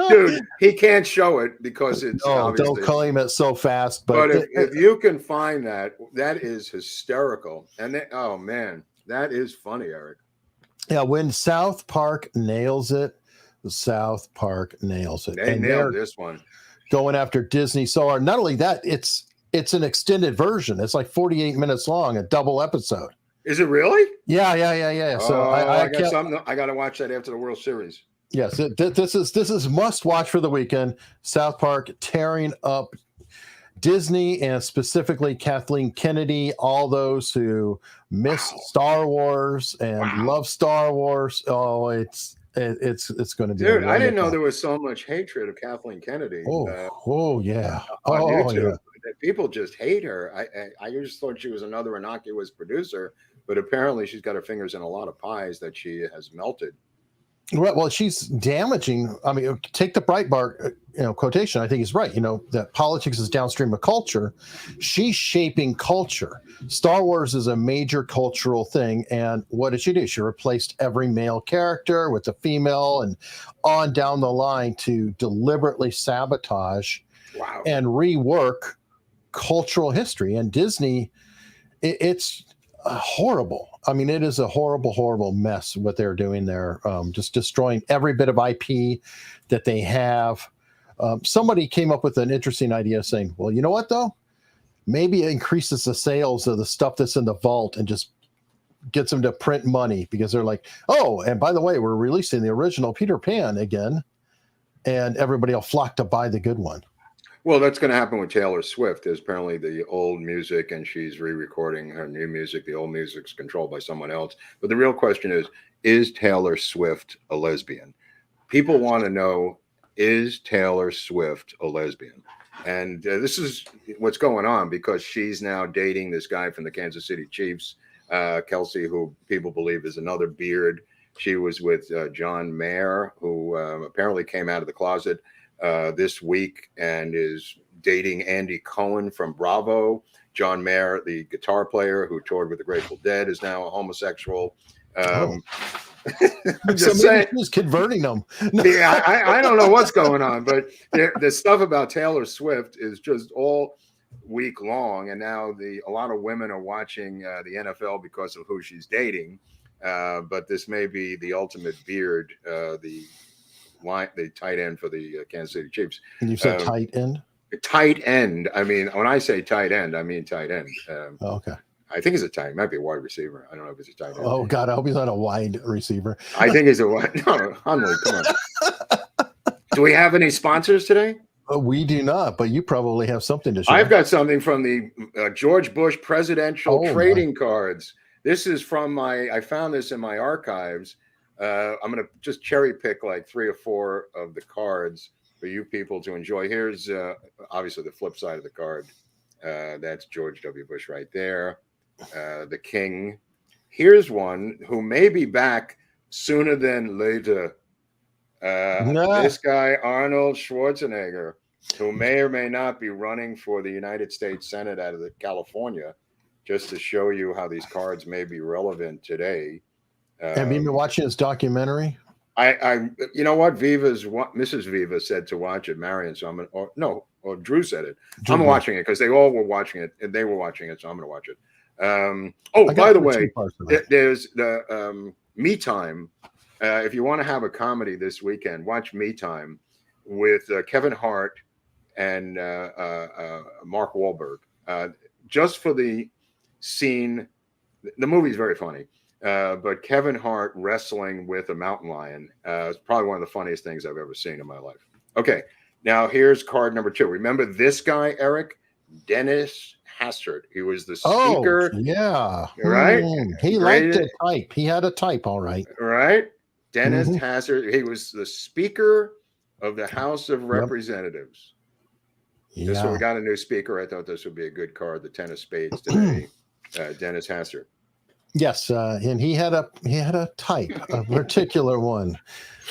[SPEAKER 4] Dude, he can't show it because it's
[SPEAKER 5] don't claim it so fast.
[SPEAKER 4] But if you can find that is hysterical. And oh man, that is funny, Eric.
[SPEAKER 5] Yeah, when South Park nails it, South Park nails it.
[SPEAKER 4] They nailed this one.
[SPEAKER 5] Going after Disney so hard. Not only that, it's an extended version. It's like 48 minutes long, a double episode.
[SPEAKER 4] Is it really?
[SPEAKER 5] Yeah. So
[SPEAKER 4] I got to watch that after the World Series.
[SPEAKER 5] Yes, this is must watch for the weekend. South Park tearing up Disney, and specifically Kathleen Kennedy. All those who miss Star Wars and love Star Wars. Oh, it's going to be.
[SPEAKER 4] Dude, I didn't know there was so much hatred of Kathleen Kennedy.
[SPEAKER 5] Yeah.
[SPEAKER 4] On YouTube. Yeah. People just hate her. I just thought she was another innocuous producer, but apparently she's got her fingers in a lot of pies that she has melted.
[SPEAKER 5] Well, she's damaging. I mean, take the Breitbart, quotation. I think he's right. That politics is downstream of culture. She's shaping culture. Star Wars is a major cultural thing. And what did she do? She replaced every male character with a female, and on down the line to deliberately sabotage and rework cultural history. And Disney, it's horrible. I mean, it is a horrible, horrible mess what they're doing there. Just destroying every bit of IP that they have. Somebody came up with an interesting idea saying, well, you know what, though? Maybe it increases the sales of the stuff that's in the vault and just gets them to print money, because they're like, oh, and by the way, we're releasing the original Peter Pan again, and everybody will flock to buy the good one.
[SPEAKER 4] Well, that's going to happen with Taylor Swift. There's apparently the old music, and she's re-recording her new music. The old music's controlled by someone else. But the real question is Taylor Swift a lesbian? People want to know, is Taylor Swift a lesbian? And this is what's going on, because she's now dating this guy from the Kansas City Chiefs, Kelsey, who people believe is another beard. She was with John Mayer, who apparently came out of the closet this week and is dating Andy Cohen from Bravo. John Mayer, the guitar player who toured with the Grateful Dead, is now a homosexual. I'm just saying,
[SPEAKER 5] who's converting them?
[SPEAKER 4] Yeah, I don't know what's going on, but the stuff about Taylor Swift is just all week long, and now a lot of women are watching the NFL because of who she's dating. But this may be the ultimate beard, the tight end for the Kansas City Chiefs.
[SPEAKER 5] And you said tight end?
[SPEAKER 4] Tight end. I mean, when I say tight end, I mean tight end.
[SPEAKER 5] Okay.
[SPEAKER 4] I think he's a tight. It might be a wide receiver. I don't know if he's a tight end.
[SPEAKER 5] Oh God, I hope he's not a wide receiver.
[SPEAKER 4] I think he's a wide. No, Hunley, come on. Do we have any sponsors today?
[SPEAKER 5] We do not, but you probably have something to share.
[SPEAKER 4] I've got something from the George Bush presidential trading cards. This is from I found this in my archives. I'm going to just cherry pick like 3 or 4 of the cards for you people to enjoy. Here's obviously the flip side of the card. That's George W. Bush right there. The king. Here's one who may be back sooner than later. This guy, Arnold Schwarzenegger, who may or may not be running for the United States Senate out of California, just to show you how these cards may be relevant today.
[SPEAKER 5] Have you been watching his documentary?
[SPEAKER 4] You know what? Mrs. Viva said to watch it, Marion. So or Drew said it. I'm watching it because they all were watching it, and they were watching it, so I'm going to watch it. By the way, there's the Me Time. If you want to have a comedy this weekend, watch Me Time with Kevin Hart and Mark Wahlberg. Just for the scene, the movie's very funny. But Kevin Hart wrestling with a mountain lion is probably one of the funniest things I've ever seen in my life. Okay, now here's card number 2. Remember this guy, Eric? Dennis Hastert. He was the speaker.
[SPEAKER 5] Oh, yeah.
[SPEAKER 4] Right?
[SPEAKER 5] He liked to type. He had a type, all right.
[SPEAKER 4] Right? Dennis Hastert. He was the Speaker of the House of Representatives.
[SPEAKER 5] Yeah.
[SPEAKER 4] Just so we got a new speaker. I thought this would be a good card. The 10 of spades today. Dennis Hastert.
[SPEAKER 5] Yes, and he had a type, a particular one,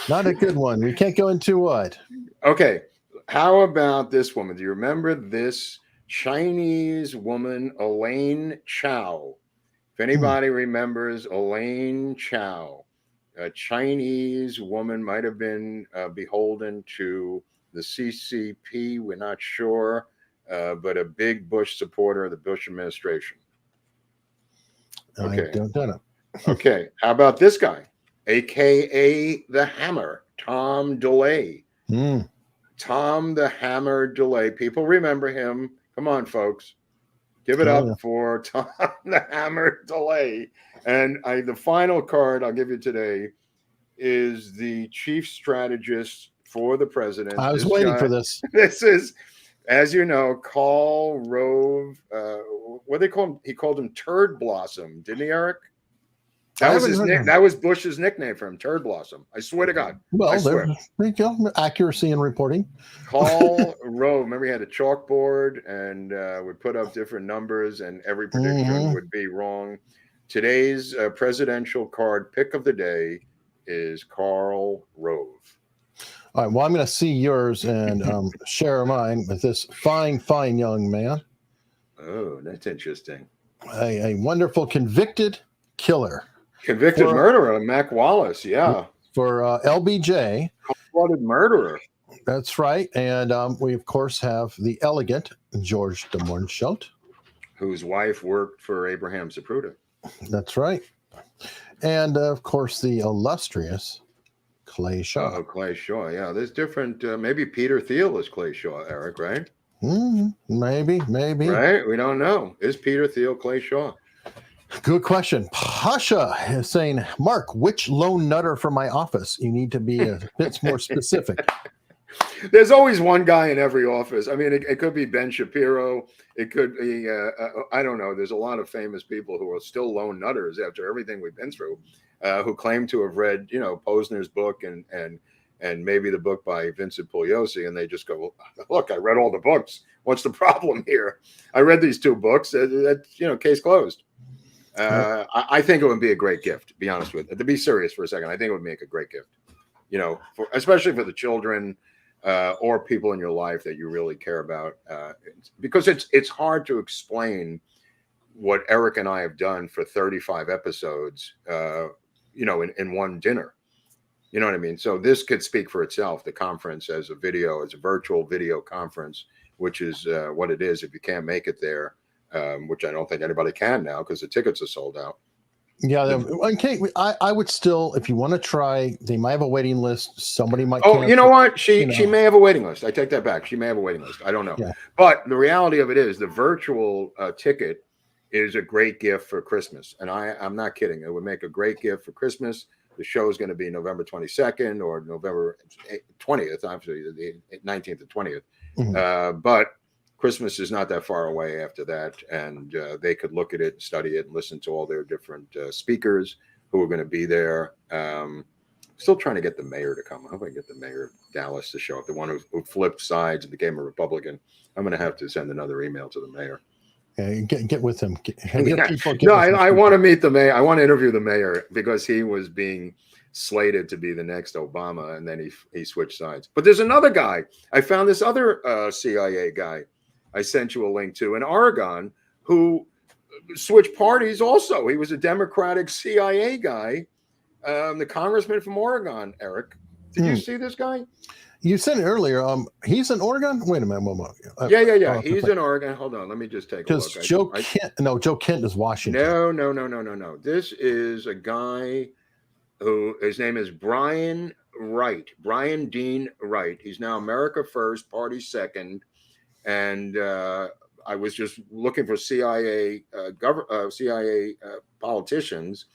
[SPEAKER 5] not a good one. We can't go into what.
[SPEAKER 4] Okay, how about this woman? Do you remember this Chinese woman, Elaine Chao? If anybody remembers Elaine Chao, a Chinese woman, might have been beholden to the CCP. We're not sure, but a big Bush supporter of the Bush administration. Okay.
[SPEAKER 5] I don't know.
[SPEAKER 4] Okay. How about this guy, AKA the Hammer, Tom DeLay. Tom the Hammer DeLay. People remember him. Come on, folks. Give it up for Tom the Hammer DeLay. And the final card I'll give you today is the chief strategist for the president.
[SPEAKER 5] I was waiting for this.
[SPEAKER 4] This is, as you know, Karl Rove. What do they call him? He called him Turd Blossom, didn't he, Eric? That was Bush's nickname for him, Turd Blossom. I swear to God.
[SPEAKER 5] Well, there you go. Accuracy in reporting.
[SPEAKER 4] Karl Rove. Remember, he had a chalkboard and would put up different numbers, and every prediction would be wrong. Today's presidential card pick of the day is Karl Rove.
[SPEAKER 5] All right. Well, I'm going to see yours and share mine with this fine young man.
[SPEAKER 4] Oh, that's interesting.
[SPEAKER 5] A wonderful convicted killer.
[SPEAKER 4] Convicted murderer, Mac Wallace. Yeah.
[SPEAKER 5] For LBJ.
[SPEAKER 4] Cold-blooded murderer.
[SPEAKER 5] That's right. And we, of course, have the elegant George de Mohrenschildt,
[SPEAKER 4] whose wife worked for Abraham Zapruder.
[SPEAKER 5] That's right. And, of course, the illustrious Clay Shaw.
[SPEAKER 4] Oh, Clay Shaw. Yeah, there's different. Maybe Peter Thiel is Clay Shaw, Eric, right?
[SPEAKER 5] Maybe.
[SPEAKER 4] Right? We don't know. Is Peter Thiel Clay Shaw?
[SPEAKER 5] Good question. Pasha is saying, Mark, which lone nutter for my office? You need to be a bit more specific.
[SPEAKER 4] There's always one guy in every office. I mean, it could be Ben Shapiro. It could be, I don't know. There's a lot of famous people who are still lone nutters after everything we've been through, who claim to have read, Posner's book and maybe the book by Vincent Pugliosi, and they just go, well, look, I read all the books. What's the problem here? I read these 2 books. Case closed. I think it would be a great gift, to be honest with you. To be serious for a second, I think it would make a great gift, especially for the children or people in your life that you really care about, because it's hard to explain what Eric and I have done for 35 episodes, in one dinner. You know what I mean? So this could speak for itself. The conference as a virtual video conference, which is what it is if you can't make it there, which I don't think anybody can now because the tickets are sold out.
[SPEAKER 5] Yeah, okay. I would still, if you want to try, they might have a waiting list. Somebody might.
[SPEAKER 4] Oh, you know what? She may have a waiting list. I take that back. She may have a waiting list. I don't know. Yeah. But the reality of it is, the virtual ticket is a great gift for Christmas, and I'm not kidding. It would make a great gift for Christmas. The show is going to be November 22nd or November 20th, obviously the 19th and 20th. Mm-hmm. But Christmas is not that far away after that, and they could look at it and study it and listen to all their different speakers who are going to be there. Still trying to get the mayor to come. I hope I can get the mayor of Dallas to show up, the one who flipped sides and became a Republican. I'm going to have to send another email to the mayor.
[SPEAKER 5] Yeah, get with him.
[SPEAKER 4] I want to meet the mayor. I want to interview the mayor because he was being slated to be the next Obama, and then he switched sides. But there's another guy. I found this other CIA guy I sent you a link to in Oregon who switched parties also. He was a Democratic CIA guy, the congressman from Oregon, Eric. Did you see this guy?
[SPEAKER 5] You said it earlier. He's in Oregon. Wait a minute.
[SPEAKER 4] Yeah. He's in Oregon. Hold on. Let me just take a look.
[SPEAKER 5] Joe Kent is Washington.
[SPEAKER 4] No. This is a guy who his name is Brian Wright. Brian Dean Wright. He's now America First, Party Second. And I was just looking for CIA politicians,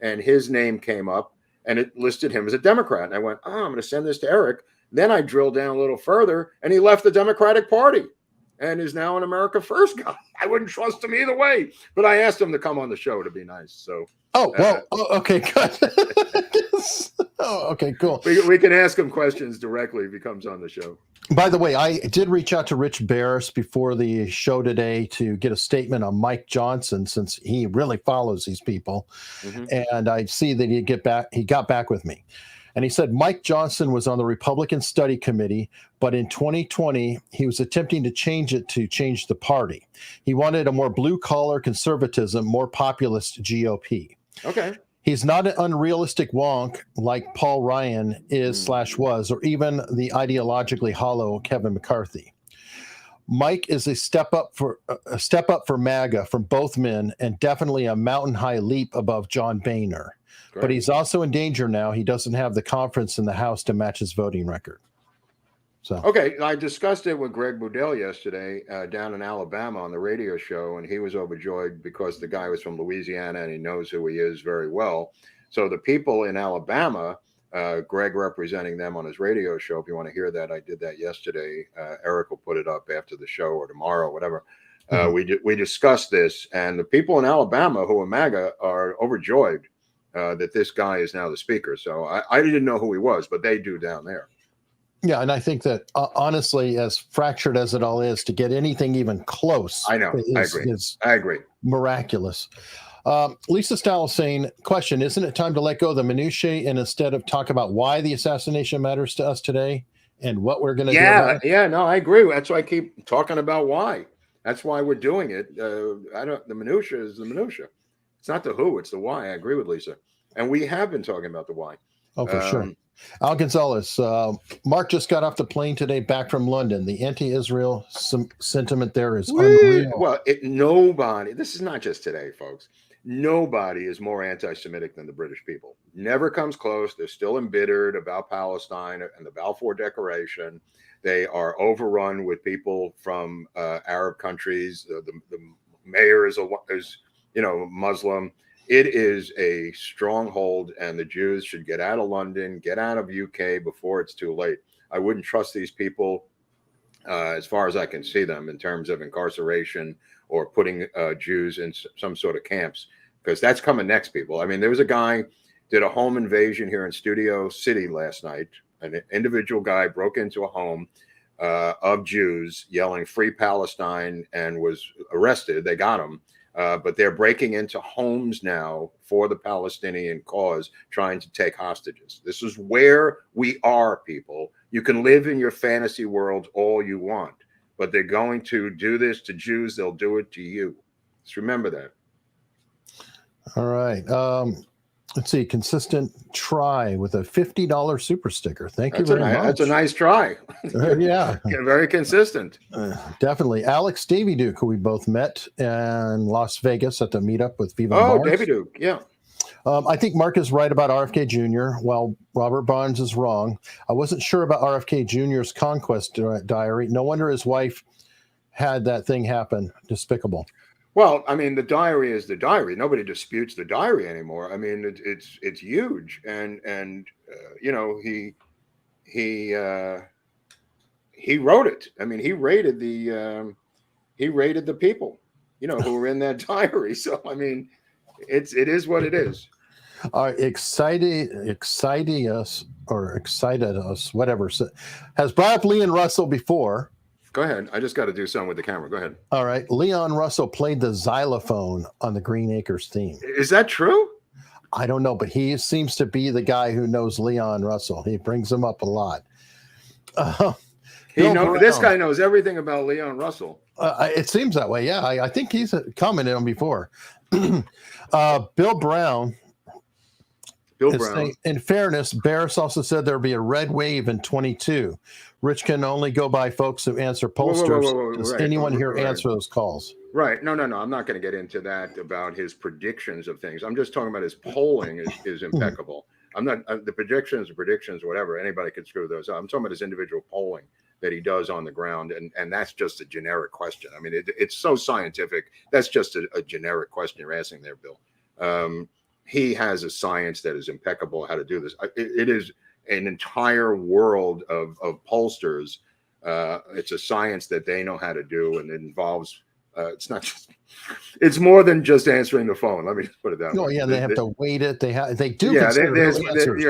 [SPEAKER 4] and his name came up, and it listed him as a Democrat. And I went, I'm going to send this to Eric. Then I drilled down a little further, and he left the Democratic Party and is now an America First guy. I wouldn't trust him either way, but I asked him to come on the show to be nice. So,
[SPEAKER 5] okay, good. Okay, cool.
[SPEAKER 4] We can ask him questions directly if he comes on the show.
[SPEAKER 5] By the way, I did reach out to Rich Barris before the show today to get a statement on Mike Johnson, since he really follows these people. Mm-hmm. And I see that he got back with me. And he said Mike Johnson was on the Republican Study Committee, but in 2020, he was attempting to change the party. He wanted a more blue-collar conservatism, more populist GOP.
[SPEAKER 4] Okay.
[SPEAKER 5] He's not an unrealistic wonk like Paul Ryan is/was, or even the ideologically hollow Kevin McCarthy. Mike is a step up for MAGA from both men, and definitely a mountain-high leap above John Boehner. Great. But he's also in danger now. He doesn't have the conference in the House to match his voting record. So
[SPEAKER 4] okay, I discussed it with Greg Boudel yesterday down in Alabama on the radio show, and he was overjoyed because the guy was from Louisiana and he knows who he is very well. So the people in Alabama, Greg representing them on his radio show, if you want to hear that, I did that yesterday. Eric will put it up after the show or tomorrow, whatever. We discussed this, and the people in Alabama who are MAGA are overjoyed that this guy is now the speaker. So I didn't know who he was, but they do down there.
[SPEAKER 5] Yeah, and I think that honestly, as fractured as it all is, to get anything even close,
[SPEAKER 4] I agree.
[SPEAKER 5] Miraculous. Lisa Style is saying, question, isn't it time to let go of the minutiae and instead of talk about why the assassination matters to us today and what we're going to do about it?
[SPEAKER 4] Yeah, no, I agree. That's why I keep talking about why. That's why we're doing it. The minutia is the minutia. It's not the who, it's the why. I agree with Lisa. And we have been talking about the why.
[SPEAKER 5] Oh, for sure. Al Gonzalez, Mark just got off the plane today back from London. The anti-Israel sentiment there is unreal.
[SPEAKER 4] Well, nobody, this is not just today, folks. Nobody is more anti-Semitic than the British people. Never comes close. They're still embittered about Palestine and the Balfour Declaration. They are overrun with people from Arab countries. The mayor is Muslim. It is a stronghold, and the Jews should get out of London, get out of UK before it's too late. I wouldn't trust these people as far as I can see them in terms of incarceration or putting Jews in some sort of camps, because that's coming next, people. I mean, there was a guy did a home invasion here in Studio City last night. An individual guy broke into a home of Jews yelling "Free Palestine" and was arrested. They got him. But they're breaking into homes now for the Palestinian cause, trying to take hostages. This is where we are, people. You can live in your fantasy world all you want, but they're going to do this to Jews. They'll do it to you. Just remember that.
[SPEAKER 5] All right. Let's see. Consistent try with a $50 super sticker. Thank you very much.
[SPEAKER 4] That's a nice try.
[SPEAKER 5] Yeah.
[SPEAKER 4] Very consistent.
[SPEAKER 5] Definitely. Alex Davy Duke, who we both met in Las Vegas at the meetup with Viva
[SPEAKER 4] Oh,
[SPEAKER 5] Barnes.
[SPEAKER 4] Davy Duke. Yeah.
[SPEAKER 5] I think Mark is right about RFK Jr., while Robert Barnes is wrong. I wasn't sure about RFK Jr.'s conquest diary. No wonder his wife had that thing happen. Despicable.
[SPEAKER 4] Well, I mean, the diary is the diary. Nobody disputes the diary anymore. I mean, it's huge, and you know, he wrote it. I mean, he rated the people, you know, who were in that diary. So I mean, it is what it is.
[SPEAKER 5] Excited us, whatever. Has brought up Leon Russell before.
[SPEAKER 4] Go ahead. I just got to do something with the camera. Go ahead.
[SPEAKER 5] All right. Leon Russell played the xylophone on the Green Acres theme.
[SPEAKER 4] Is that true?
[SPEAKER 5] I don't know, but he seems to be the guy who knows Leon Russell. He brings him up a lot.
[SPEAKER 4] This guy knows everything about Leon Russell.
[SPEAKER 5] It seems that way. Yeah, I think he's commented on before. Bill Brown. In fairness, Barris also said there'll be a red wave in 22. Rich can only go by folks who answer pollsters. Does anyone here answer those calls?
[SPEAKER 4] Right. No. I'm not going to get into that about his predictions of things. I'm just talking about his polling is impeccable. I'm not the predictions, whatever. Anybody can screw those up. I'm talking about his individual polling that he does on the ground, and that's just a generic question. I mean, it's so scientific. That's just a generic question you're asking there, Bill. He has a science that is impeccable how to do this. It is an entire world of pollsters. It's a science that they know how to do, and it involves. It's more than just answering the phone. Let me just put it that way.
[SPEAKER 5] Oh yeah, they have to weight it. They do.
[SPEAKER 4] Yeah, you're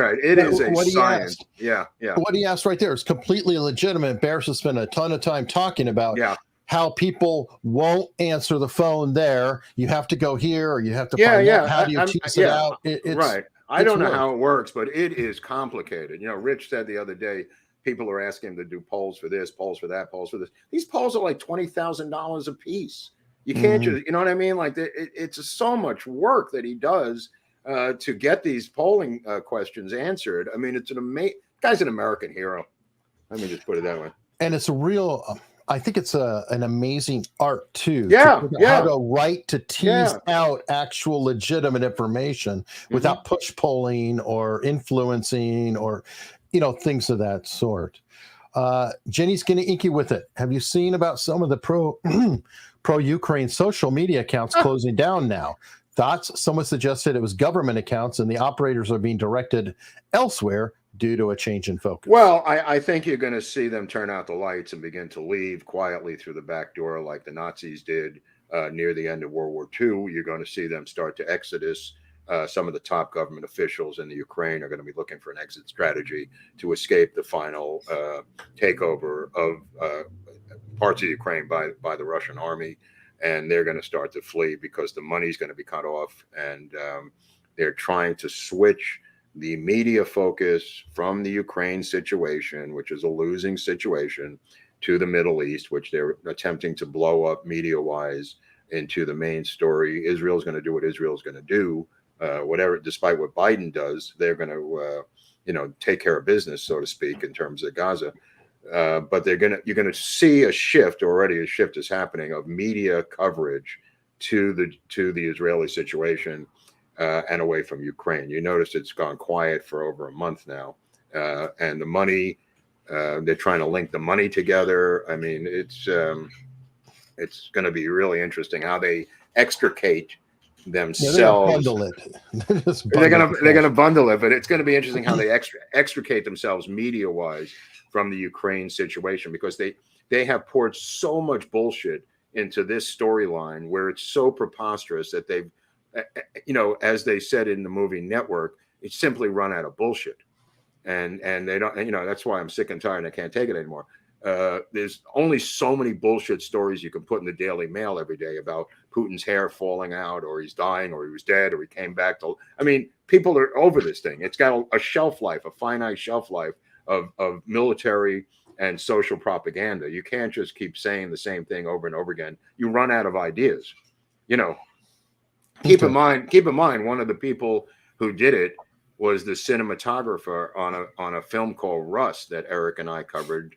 [SPEAKER 4] right. It is a science. Yeah.
[SPEAKER 5] What he asked right there is completely legitimate. Barris has spent a ton of time talking about.
[SPEAKER 4] Yeah.
[SPEAKER 5] How people won't answer the phone there. You have to go here, or you have to find out how do you tease it out.
[SPEAKER 4] Right. I don't know how it works, but it is complicated. You know, Rich said the other day, people are asking him to do polls for this, polls for that, polls for this. These polls are like $20,000 a piece. You can't just, you know what I mean? Like it's so much work that he does to get these polling questions answered. I mean, it's guy's an American hero. Let me just put it that way.
[SPEAKER 5] And it's a real. I think it's an amazing art too.
[SPEAKER 4] Yeah.
[SPEAKER 5] How to write to tease out actual legitimate information without push polling or influencing or, things of that sort. Jenny's getting inky with it. Have you seen about some of the pro-Ukraine social media accounts closing down now? Thoughts? Someone suggested it was government accounts and the operators are being directed elsewhere due to a change in focus.
[SPEAKER 4] Well, I think you're going to see them turn out the lights and begin to leave quietly through the back door like the Nazis did near the end of World War II. You're going to see them start to exodus. Some of the top government officials in the Ukraine are going to be looking for an exit strategy to escape the final takeover of parts of Ukraine by the Russian army. And they're going to start to flee because the money's going to be cut off. And they're trying to switch the media focus from the Ukraine situation, which is a losing situation, to the Middle East, which they're attempting to blow up media-wise into the main story. Israel's going to do what Israel's going to do, whatever. Despite what Biden does, they're going to, take care of business, so to speak, in terms of Gaza. But you're going to see a shift. Already, a shift is happening of media coverage to the Israeli situation. And away from Ukraine. You notice it's gone quiet for over a month now. And the money, they're trying to link the money together. I mean, it's going to be really interesting how they extricate themselves. They're going to bundle it, but it's going to be interesting how they extricate themselves media-wise from the Ukraine situation, because they have poured so much bullshit into this storyline where it's so preposterous that they've, as they said in the movie Network, it's simply run out of bullshit. And they don't, that's why I'm sick and tired and I can't take it anymore. There's only so many bullshit stories you can put in the Daily Mail every day about Putin's hair falling out, or he's dying, or he was dead, or he came back to. I mean, people are over this thing. It's got a shelf life, a finite shelf life of military and social propaganda. You can't just keep saying the same thing over and over again. You run out of ideas. Keep in mind, one of the people who did it was the cinematographer on a film called Rust that Eric and I covered.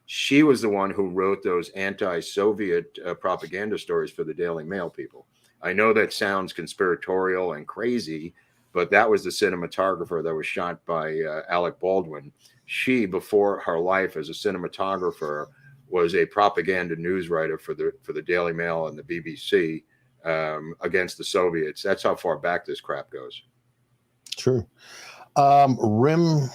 [SPEAKER 4] She was the one who wrote those anti-Soviet propaganda stories for the Daily Mail people. I know that sounds conspiratorial and crazy, but that was the cinematographer that was shot by Alec Baldwin. She, before her life as a cinematographer, was a propaganda news writer for the Daily Mail and the BBC against the Soviets. That's how far back this crap goes.
[SPEAKER 5] True. Rim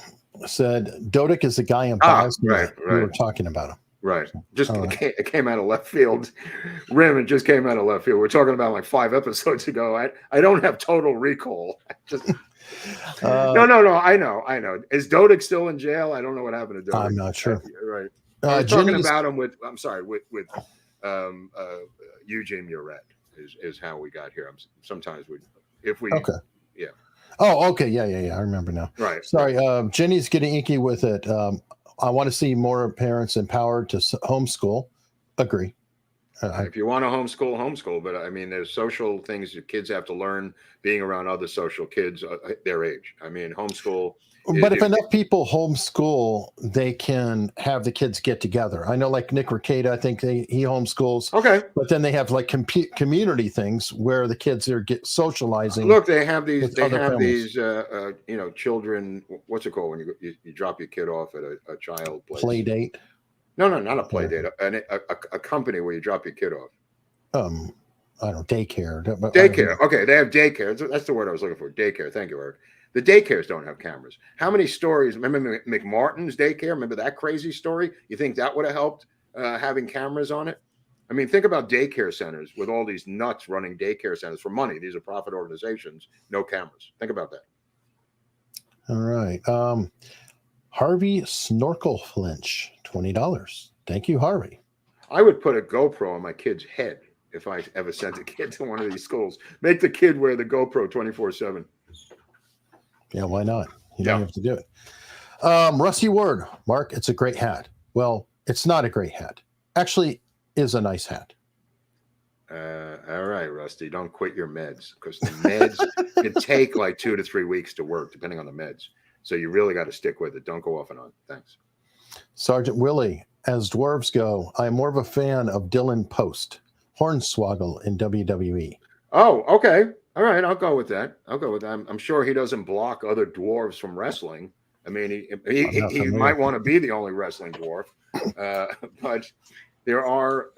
[SPEAKER 5] said Dodic is the guy in Bosnia.
[SPEAKER 4] Right.
[SPEAKER 5] We were talking about him.
[SPEAKER 4] Right. It came out of left field. Rim, it just came out of left field. We're talking about like 5 episodes ago. I don't have total recall. No. I know. Is Dodic still in jail? I don't know what happened to Dodic.
[SPEAKER 5] I'm not sure.
[SPEAKER 4] Right. We're talking about him with Eugene Muret is how we got here. Sometimes
[SPEAKER 5] okay.
[SPEAKER 4] Yeah.
[SPEAKER 5] Oh, okay. Yeah. I remember now.
[SPEAKER 4] Right.
[SPEAKER 5] Sorry. Jenny's getting inky with it. I want to see more parents empowered to homeschool. Agree.
[SPEAKER 4] If you want to homeschool. But I mean, there's social things your kids have to learn being around other social kids their age. I mean, homeschool.
[SPEAKER 5] But if enough people homeschool, they can have the kids get together. I know, like Nick Ricada, I think he homeschools.
[SPEAKER 4] Okay.
[SPEAKER 5] But then they have like community things where the kids are socializing.
[SPEAKER 4] Look, they have these children. What's it called when you drop your kid off at a child place?
[SPEAKER 5] Play date.
[SPEAKER 4] No, not a play date. A company where you drop your kid off.
[SPEAKER 5] I don't know, daycare.
[SPEAKER 4] Daycare. Okay, they have daycare. That's the word I was looking for. Daycare. Thank you, Eric. The daycares don't have cameras. How many stories? Remember McMartin's daycare? Remember that crazy story? You think that would have helped having cameras on it? I mean, think about daycare centers with all these nuts running daycare centers for money. These are profit organizations. No cameras. Think about that.
[SPEAKER 5] All right. Harvey Snorkel Flinch, $20. Thank you, Harvey.
[SPEAKER 4] I would put a GoPro on my kid's head if I ever sent a kid to one of these schools. Make the kid wear the GoPro 24/7.
[SPEAKER 5] Yeah, why not? You don't have to do it. Rusty Word, Mark, it's a great hat. Well, it's not a great hat. Actually, is a nice hat.
[SPEAKER 4] All right, Rusty, don't quit your meds, because the meds can take like 2 to 3 weeks to work, depending on the meds. So you really got to stick with it. Don't go off and on. Thanks.
[SPEAKER 5] Sergeant Willie, as dwarves go, I'm more of a fan of Dylan Post, Hornswoggle in WWE.
[SPEAKER 4] Oh, okay. All right, I'll go with that. I'm sure he doesn't block other dwarves from wrestling. I mean, he might want to be the only wrestling dwarf, but there are,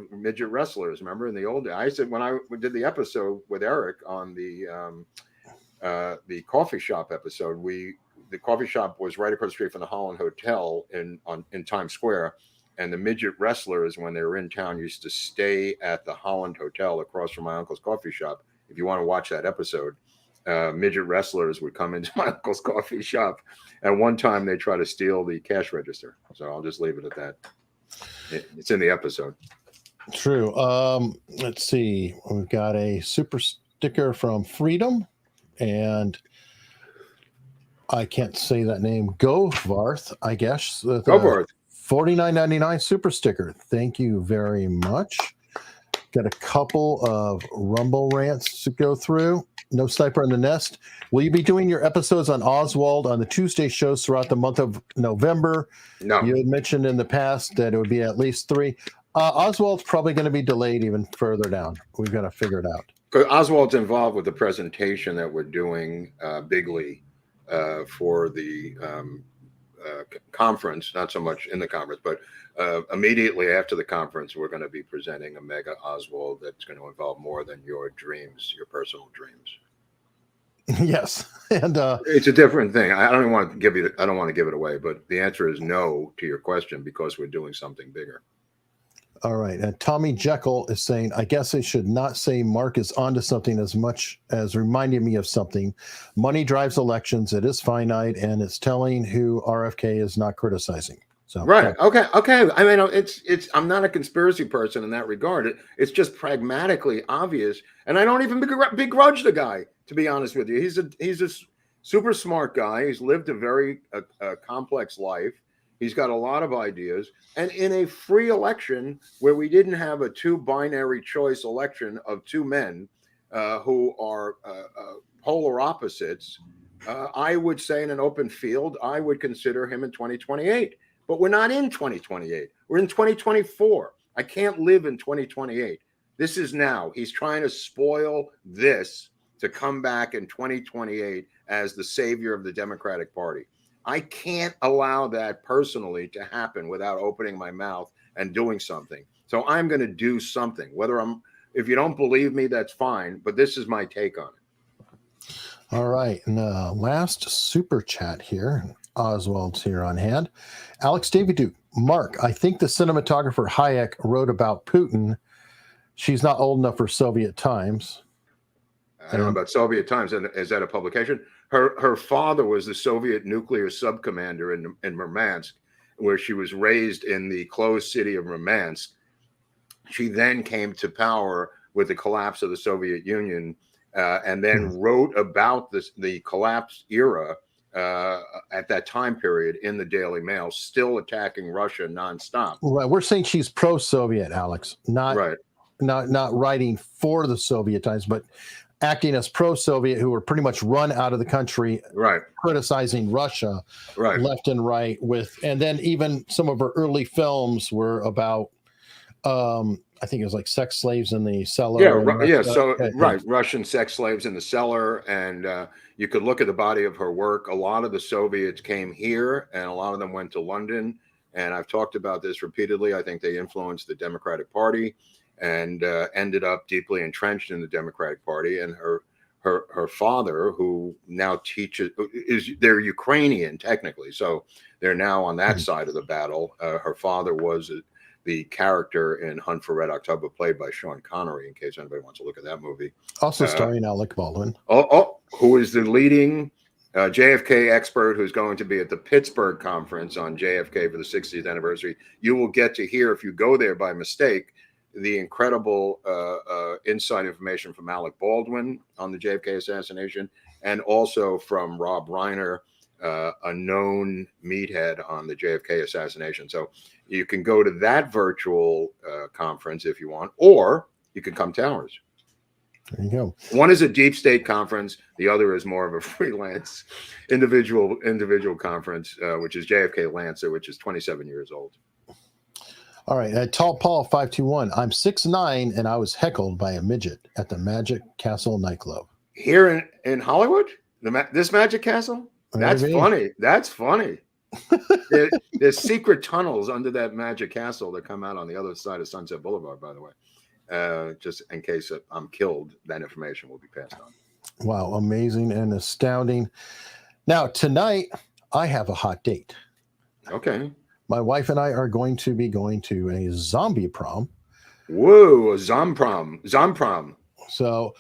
[SPEAKER 4] midget wrestlers. Remember in the old days? I said when I did the episode with Eric on the coffee shop episode, the coffee shop was right across the street from the Holland Hotel in Times Square, and the midget wrestlers, when they were in town, used to stay at the Holland Hotel across from my uncle's coffee shop. If you want to watch that episode, midget wrestlers would come into my uncle's coffee shop. At one time, they tried to steal the cash register. So I'll just leave it at that. It's in the episode.
[SPEAKER 5] True. Let's see. We've got a super sticker from Freedom, and I can't say that name. Govarth, I guess.
[SPEAKER 4] Govarth.
[SPEAKER 5] $49.99 super sticker. Thank you very much. Got a couple of Rumble rants to go through. No Sniper in the Nest. Will you be doing your episodes on Oswald on the Tuesday shows throughout the month of November?
[SPEAKER 4] No.
[SPEAKER 5] You had mentioned in the past that it would be at least 3. Oswald's probably going to be delayed even further down. We've got to figure it out.
[SPEAKER 4] Because Oswald's involved with the presentation that we're doing bigly for the conference, not so much in the conference, but immediately after the conference, we're going to be presenting a mega Oswald that's going to involve more than your dreams, your personal dreams.
[SPEAKER 5] Yes, and
[SPEAKER 4] It's a different thing. I don't want to give you. I don't want to give it away, but the answer is no to your question because we're doing something bigger.
[SPEAKER 5] all right. And Tommy Jekyll is saying, I guess I should not say Mark is onto something as much as reminding me of something. Money drives elections. It is finite, and it's telling who RFK is not criticizing. So
[SPEAKER 4] Right. Okay. I mean, it's. I'm not a conspiracy person in that regard. It's just pragmatically obvious, and I don't even begrudge the guy. To be honest with you, he's a super smart guy. He's lived a very complex life. He's got a lot of ideas, and in a free election where we didn't have a two binary choice election of two men who are polar opposites, I would say in an open field, I would consider him in 2028. But we're not in 2028. We're in 2024. I can't live in 2028. This is now. He's trying to spoil this to come back in 2028 as the savior of the Democratic Party. I can't allow that personally to happen without opening my mouth and doing something. So I'm going to do something. If you don't believe me, that's fine. But this is my take on it.
[SPEAKER 5] all right. And last super chat here. Oswald's here on hand. Alex Davidouk. Mark, I think the cinematographer Hayek wrote about Putin. She's not old enough for Soviet times.
[SPEAKER 4] I don't know about Soviet times. Is that a publication? Her father was the Soviet nuclear subcommander in Murmansk, where she was raised in the closed city of Murmansk. She then came to power with the collapse of the Soviet Union, and then wrote about the collapse era at that time period in the Daily Mail, still attacking Russia nonstop.
[SPEAKER 5] Right. We're saying she's pro-Soviet, Alex, not writing for the Soviet times, but acting as pro-Soviet, who were pretty much run out of the country, criticizing Russia left and right and then even some of her early films were about, I think it was like sex slaves in the cellar.
[SPEAKER 4] Russian sex slaves in the cellar. And you could look at the body of her work. A lot of the Soviets came here and a lot of them went to London. And I've talked about this repeatedly. I think they influenced the Democratic Party and ended up deeply entrenched in the Democratic Party. And her father, who now they're Ukrainian technically, so they're now on that side of the battle. Her father was the character in Hunt for Red October, played by Sean Connery, in case anybody wants to look at that movie.
[SPEAKER 5] Also starring Alec Baldwin.
[SPEAKER 4] Who is the leading JFK expert who's going to be at the Pittsburgh conference on JFK for the 60th anniversary. You will get to hear, if you go there by mistake, the incredible inside information from Alec Baldwin on the JFK assassination, and also from Rob Reiner, a known meathead on the JFK assassination. So you can go to that virtual conference if you want, or you can come to ours.
[SPEAKER 5] There you go.
[SPEAKER 4] One is a deep state conference. The other is more of a freelance individual conference, which is JFK Lancer, which is 27 years old.
[SPEAKER 5] All right. Tall Paul 521. I'm 6'9" and I was heckled by a midget at the Magic Castle nightclub.
[SPEAKER 4] Here in Hollywood? This Magic Castle? That's funny. That's funny. There's secret tunnels under that Magic Castle that come out on the other side of Sunset Boulevard, by the way. Just in case I'm killed, that information will be passed on.
[SPEAKER 5] Wow. Amazing and astounding. Now, tonight, I have a hot date.
[SPEAKER 4] Okay.
[SPEAKER 5] My wife and I are going to be going to a zombie prom.
[SPEAKER 4] Whoa, a zomprom.
[SPEAKER 5] So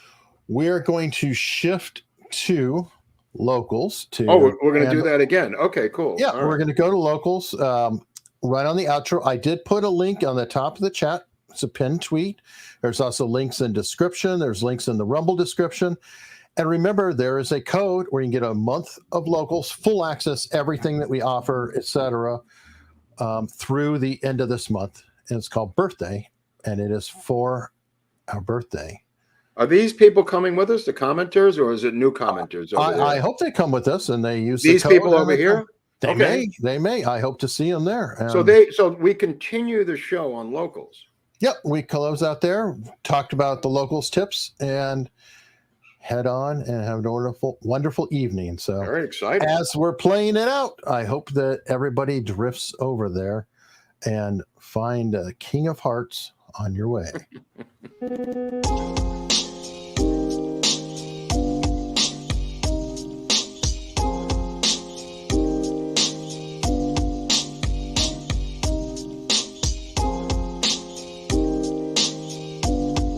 [SPEAKER 5] we're going to shift to locals.
[SPEAKER 4] We're going to do that again. Okay, cool.
[SPEAKER 5] Yeah, we're going to go to locals right on the outro. I did put a link on the top of the chat. It's a pinned tweet. There's also links in description. There's links in the Rumble description. And remember, there is a code where you can get a month of locals, full access, everything that we offer, etc., through the end of this month. And it's called Birthday, and it is for our birthday.
[SPEAKER 4] Are these people coming with us, the commenters, or is it new commenters?
[SPEAKER 5] I hope they come with us and they use
[SPEAKER 4] these people over here.
[SPEAKER 5] They may. I hope to see them there.
[SPEAKER 4] So we continue the show on locals.
[SPEAKER 5] Yep, we close out there, talked about the locals tips, and head on and have a wonderful evening. So
[SPEAKER 4] very exciting. As
[SPEAKER 5] we're playing it out, I hope that everybody drifts over there and find a King of Hearts on your way.